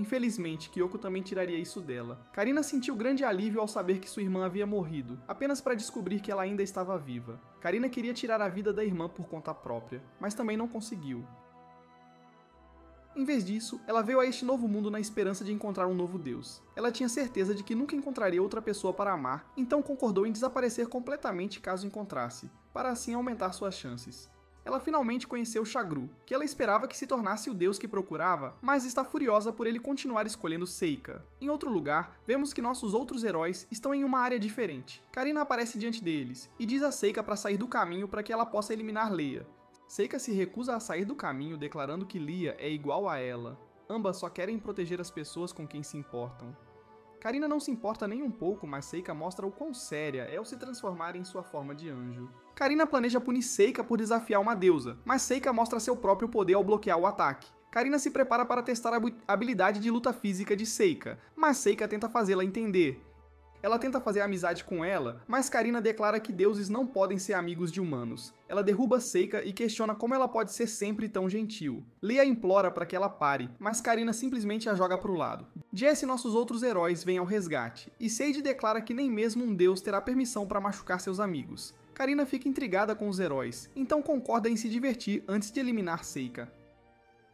Infelizmente, Kyoko também tiraria isso dela. Karina sentiu grande alívio ao saber que sua irmã havia morrido, apenas para descobrir que ela ainda estava viva. Karina queria tirar a vida da irmã por conta própria, mas também não conseguiu. Em vez disso, ela veio a este novo mundo na esperança de encontrar um novo Deus. Ela tinha certeza de que nunca encontraria outra pessoa para amar, então concordou em desaparecer completamente caso encontrasse, para assim aumentar suas chances. Ela finalmente conheceu Shagru, que ela esperava que se tornasse o deus que procurava, mas está furiosa por ele continuar escolhendo Seika. Em outro lugar, vemos que nossos outros heróis estão em uma área diferente. Karina aparece diante deles, e diz a Seika para sair do caminho para que ela possa eliminar Leia. Seika se recusa a sair do caminho, declarando que Lia é igual a ela. Ambas só querem proteger as pessoas com quem se importam. Karina não se importa nem um pouco, mas Seika mostra o quão séria é ao se transformar em sua forma de anjo. Karina planeja punir Seika por desafiar uma deusa, mas Seika mostra seu próprio poder ao bloquear o ataque. Karina se prepara para testar a habilidade de luta física de Seika, mas Seika tenta fazê-la entender. Ela tenta fazer amizade com ela, mas Karina declara que deuses não podem ser amigos de humanos. Ela derruba Seika e questiona como ela pode ser sempre tão gentil. Leia implora para que ela pare, mas Karina simplesmente a joga para o lado. Jess e nossos outros heróis vêm ao resgate, e Sage declara que nem mesmo um deus terá permissão para machucar seus amigos. Karina fica intrigada com os heróis, então concorda em se divertir antes de eliminar Seika.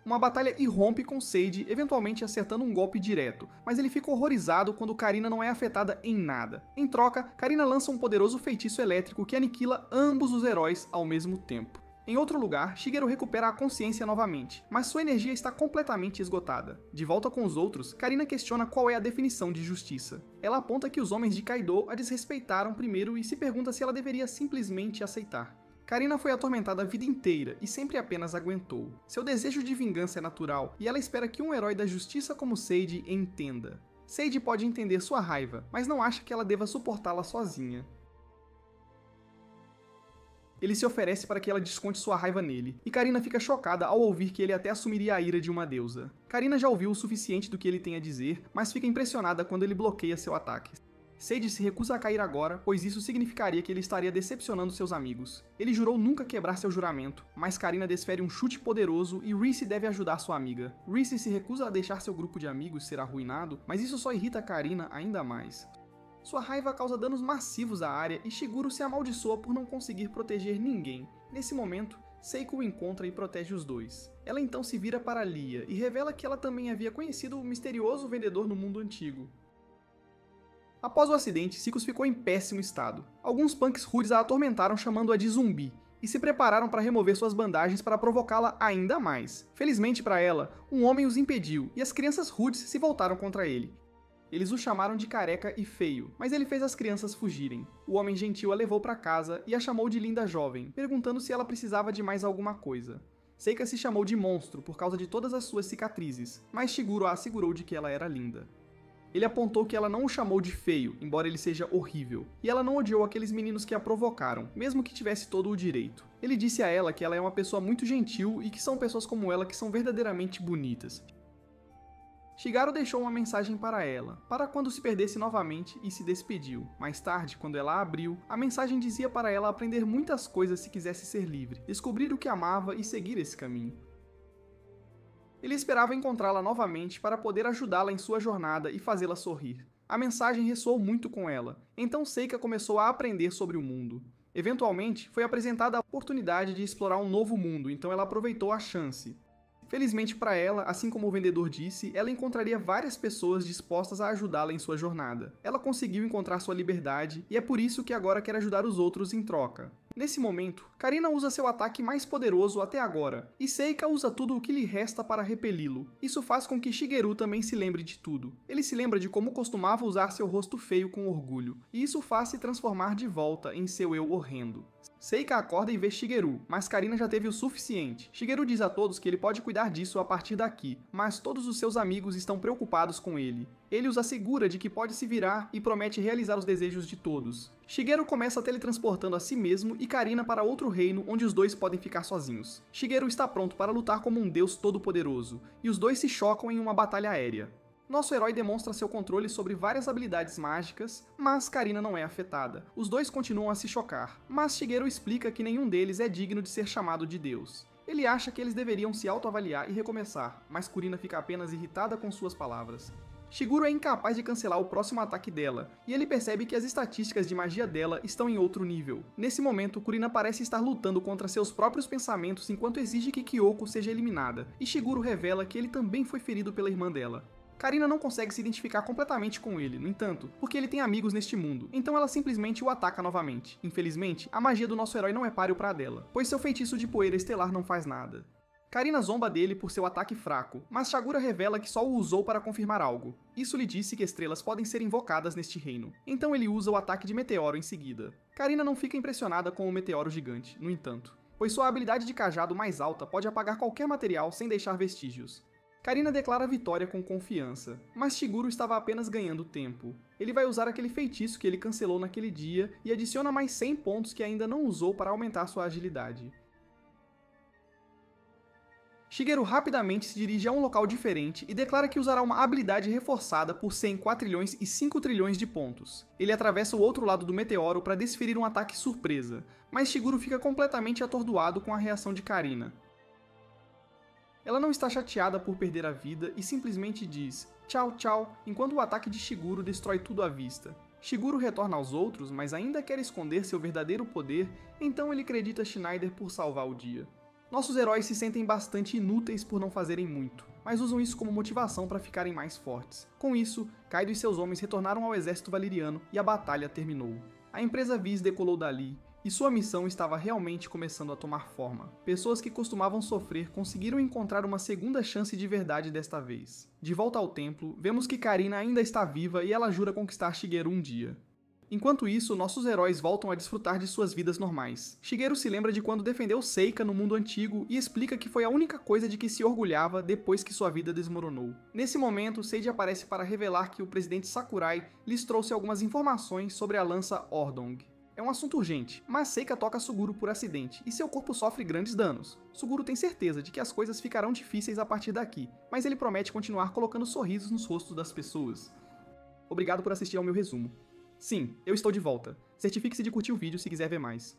Uma batalha irrompe com Sage, eventualmente acertando um golpe direto, mas ele fica horrorizado quando Karina não é afetada em nada. Em troca, Karina lança um poderoso feitiço elétrico que aniquila ambos os heróis ao mesmo tempo. Em outro lugar, Shigeru recupera a consciência novamente, mas sua energia está completamente esgotada. De volta com os outros, Karina questiona qual é a definição de justiça. Ela aponta que os homens de Kaido a desrespeitaram primeiro e se pergunta se ela deveria simplesmente aceitar. Karina foi atormentada a vida inteira e sempre apenas aguentou. Seu desejo de vingança é natural e ela espera que um herói da justiça como Sage entenda. Sage pode entender sua raiva, mas não acha que ela deva suportá-la sozinha. Ele se oferece para que ela desconte sua raiva nele, e Karina fica chocada ao ouvir que ele até assumiria a ira de uma deusa. Karina já ouviu o suficiente do que ele tem a dizer, mas fica impressionada quando ele bloqueia seu ataque. Sage se recusa a cair agora, pois isso significaria que ele estaria decepcionando seus amigos. Ele jurou nunca quebrar seu juramento, mas Karina desfere um chute poderoso e Reese deve ajudar sua amiga. Reese se recusa a deixar seu grupo de amigos ser arruinado, mas isso só irrita Karina ainda mais. Sua raiva causa danos massivos à área e Shiguro se amaldiçoa por não conseguir proteger ninguém. Nesse momento, Seiko o encontra e protege os dois. Ela então se vira para Lia e revela que ela também havia conhecido o misterioso vendedor no mundo antigo. Após o acidente, Sicus ficou em péssimo estado. Alguns punks rudes a atormentaram chamando-a de zumbi, e se prepararam para remover suas bandagens para provocá-la ainda mais. Felizmente para ela, um homem os impediu, e as crianças rudes se voltaram contra ele. Eles o chamaram de careca e feio, mas ele fez as crianças fugirem. O homem gentil a levou para casa e a chamou de linda jovem, perguntando se ela precisava de mais alguma coisa. Seika se chamou de monstro por causa de todas as suas cicatrizes, mas Shiguro a assegurou de que ela era linda. Ele apontou que ela não o chamou de feio, embora ele seja horrível, e ela não odiou aqueles meninos que a provocaram, mesmo que tivesse todo o direito. Ele disse a ela que ela é uma pessoa muito gentil e que são pessoas como ela que são verdadeiramente bonitas. Shigaru deixou uma mensagem para ela, para quando se perdesse novamente, e se despediu. Mais tarde, quando ela a abriu, a mensagem dizia para ela aprender muitas coisas se quisesse ser livre, descobrir o que amava e seguir esse caminho. Ele esperava encontrá-la novamente para poder ajudá-la em sua jornada e fazê-la sorrir. A mensagem ressoou muito com ela, então Seika começou a aprender sobre o mundo. Eventualmente, foi apresentada a oportunidade de explorar um novo mundo, então ela aproveitou a chance. Felizmente para ela, assim como o vendedor disse, ela encontraria várias pessoas dispostas a ajudá-la em sua jornada. Ela conseguiu encontrar sua liberdade e é por isso que agora quer ajudar os outros em troca. Nesse momento, Karina usa seu ataque mais poderoso até agora, e Seika usa tudo o que lhe resta para repeli-lo. Isso faz com que Shigeru também se lembre de tudo. Ele se lembra de como costumava usar seu rosto feio com orgulho, e isso faz se transformar de volta em seu eu horrendo. Seika acorda e vê Shigeru, mas Karina já teve o suficiente. Shigeru diz a todos que ele pode cuidar disso a partir daqui, mas todos os seus amigos estão preocupados com ele. Ele os assegura de que pode se virar e promete realizar os desejos de todos. Shigeru começa teletransportando a si mesmo e Karina para outro reino onde os dois podem ficar sozinhos. Shigeru está pronto para lutar como um deus todo-poderoso, e os dois se chocam em uma batalha aérea. Nosso herói demonstra seu controle sobre várias habilidades mágicas, mas Karina não é afetada. Os dois continuam a se chocar, mas Shigeru explica que nenhum deles é digno de ser chamado de deus. Ele acha que eles deveriam se autoavaliar e recomeçar, mas Kurina fica apenas irritada com suas palavras. Shiguro é incapaz de cancelar o próximo ataque dela, e ele percebe que as estatísticas de magia dela estão em outro nível. Nesse momento, Kurina parece estar lutando contra seus próprios pensamentos enquanto exige que Kyoko seja eliminada, e Shiguro revela que ele também foi ferido pela irmã dela. Karina não consegue se identificar completamente com ele, no entanto, porque ele tem amigos neste mundo, então ela simplesmente o ataca novamente. Infelizmente, a magia do nosso herói não é páreo para dela, pois seu feitiço de poeira estelar não faz nada. Karina zomba dele por seu ataque fraco, mas Shagura revela que só o usou para confirmar algo. Isso lhe disse que estrelas podem ser invocadas neste reino, então ele usa o ataque de meteoro em seguida. Karina não fica impressionada com o meteoro gigante, no entanto, pois sua habilidade de cajado mais alta pode apagar qualquer material sem deixar vestígios. Karina declara a vitória com confiança, mas Shiguro estava apenas ganhando tempo. Ele vai usar aquele feitiço que ele cancelou naquele dia e adiciona mais 100 pontos que ainda não usou para aumentar sua agilidade. Shigeru rapidamente se dirige a um local diferente e declara que usará uma habilidade reforçada por 100 quatrilhões e 5 trilhões de pontos. Ele atravessa o outro lado do meteoro para desferir um ataque surpresa, mas Shiguro fica completamente atordoado com a reação de Karina. Ela não está chateada por perder a vida e simplesmente diz tchau tchau enquanto o ataque de Shiguro destrói tudo à vista. Shiguro retorna aos outros, mas ainda quer esconder seu verdadeiro poder, então ele acredita Schneider por salvar o dia. Nossos heróis se sentem bastante inúteis por não fazerem muito, mas usam isso como motivação para ficarem mais fortes. Com isso, Kaido e seus homens retornaram ao exército valeriano e a batalha terminou. A empresa Viz decolou dali, e sua missão estava realmente começando a tomar forma. Pessoas que costumavam sofrer conseguiram encontrar uma segunda chance de verdade desta vez. De volta ao templo, vemos que Karina ainda está viva e ela jura conquistar Shigeru um dia. Enquanto isso, nossos heróis voltam a desfrutar de suas vidas normais. Shigeru se lembra de quando defendeu Seika no mundo antigo e explica que foi a única coisa de que se orgulhava depois que sua vida desmoronou. Nesse momento, Seiji aparece para revelar que o presidente Sakurai lhes trouxe algumas informações sobre a lança Ordong. É um assunto urgente, mas Seika toca Suguru por acidente e seu corpo sofre grandes danos. Suguru tem certeza de que as coisas ficarão difíceis a partir daqui, mas ele promete continuar colocando sorrisos nos rostos das pessoas. Obrigado por assistir ao meu resumo. Sim, eu estou de volta. Certifique-se de curtir o vídeo se quiser ver mais.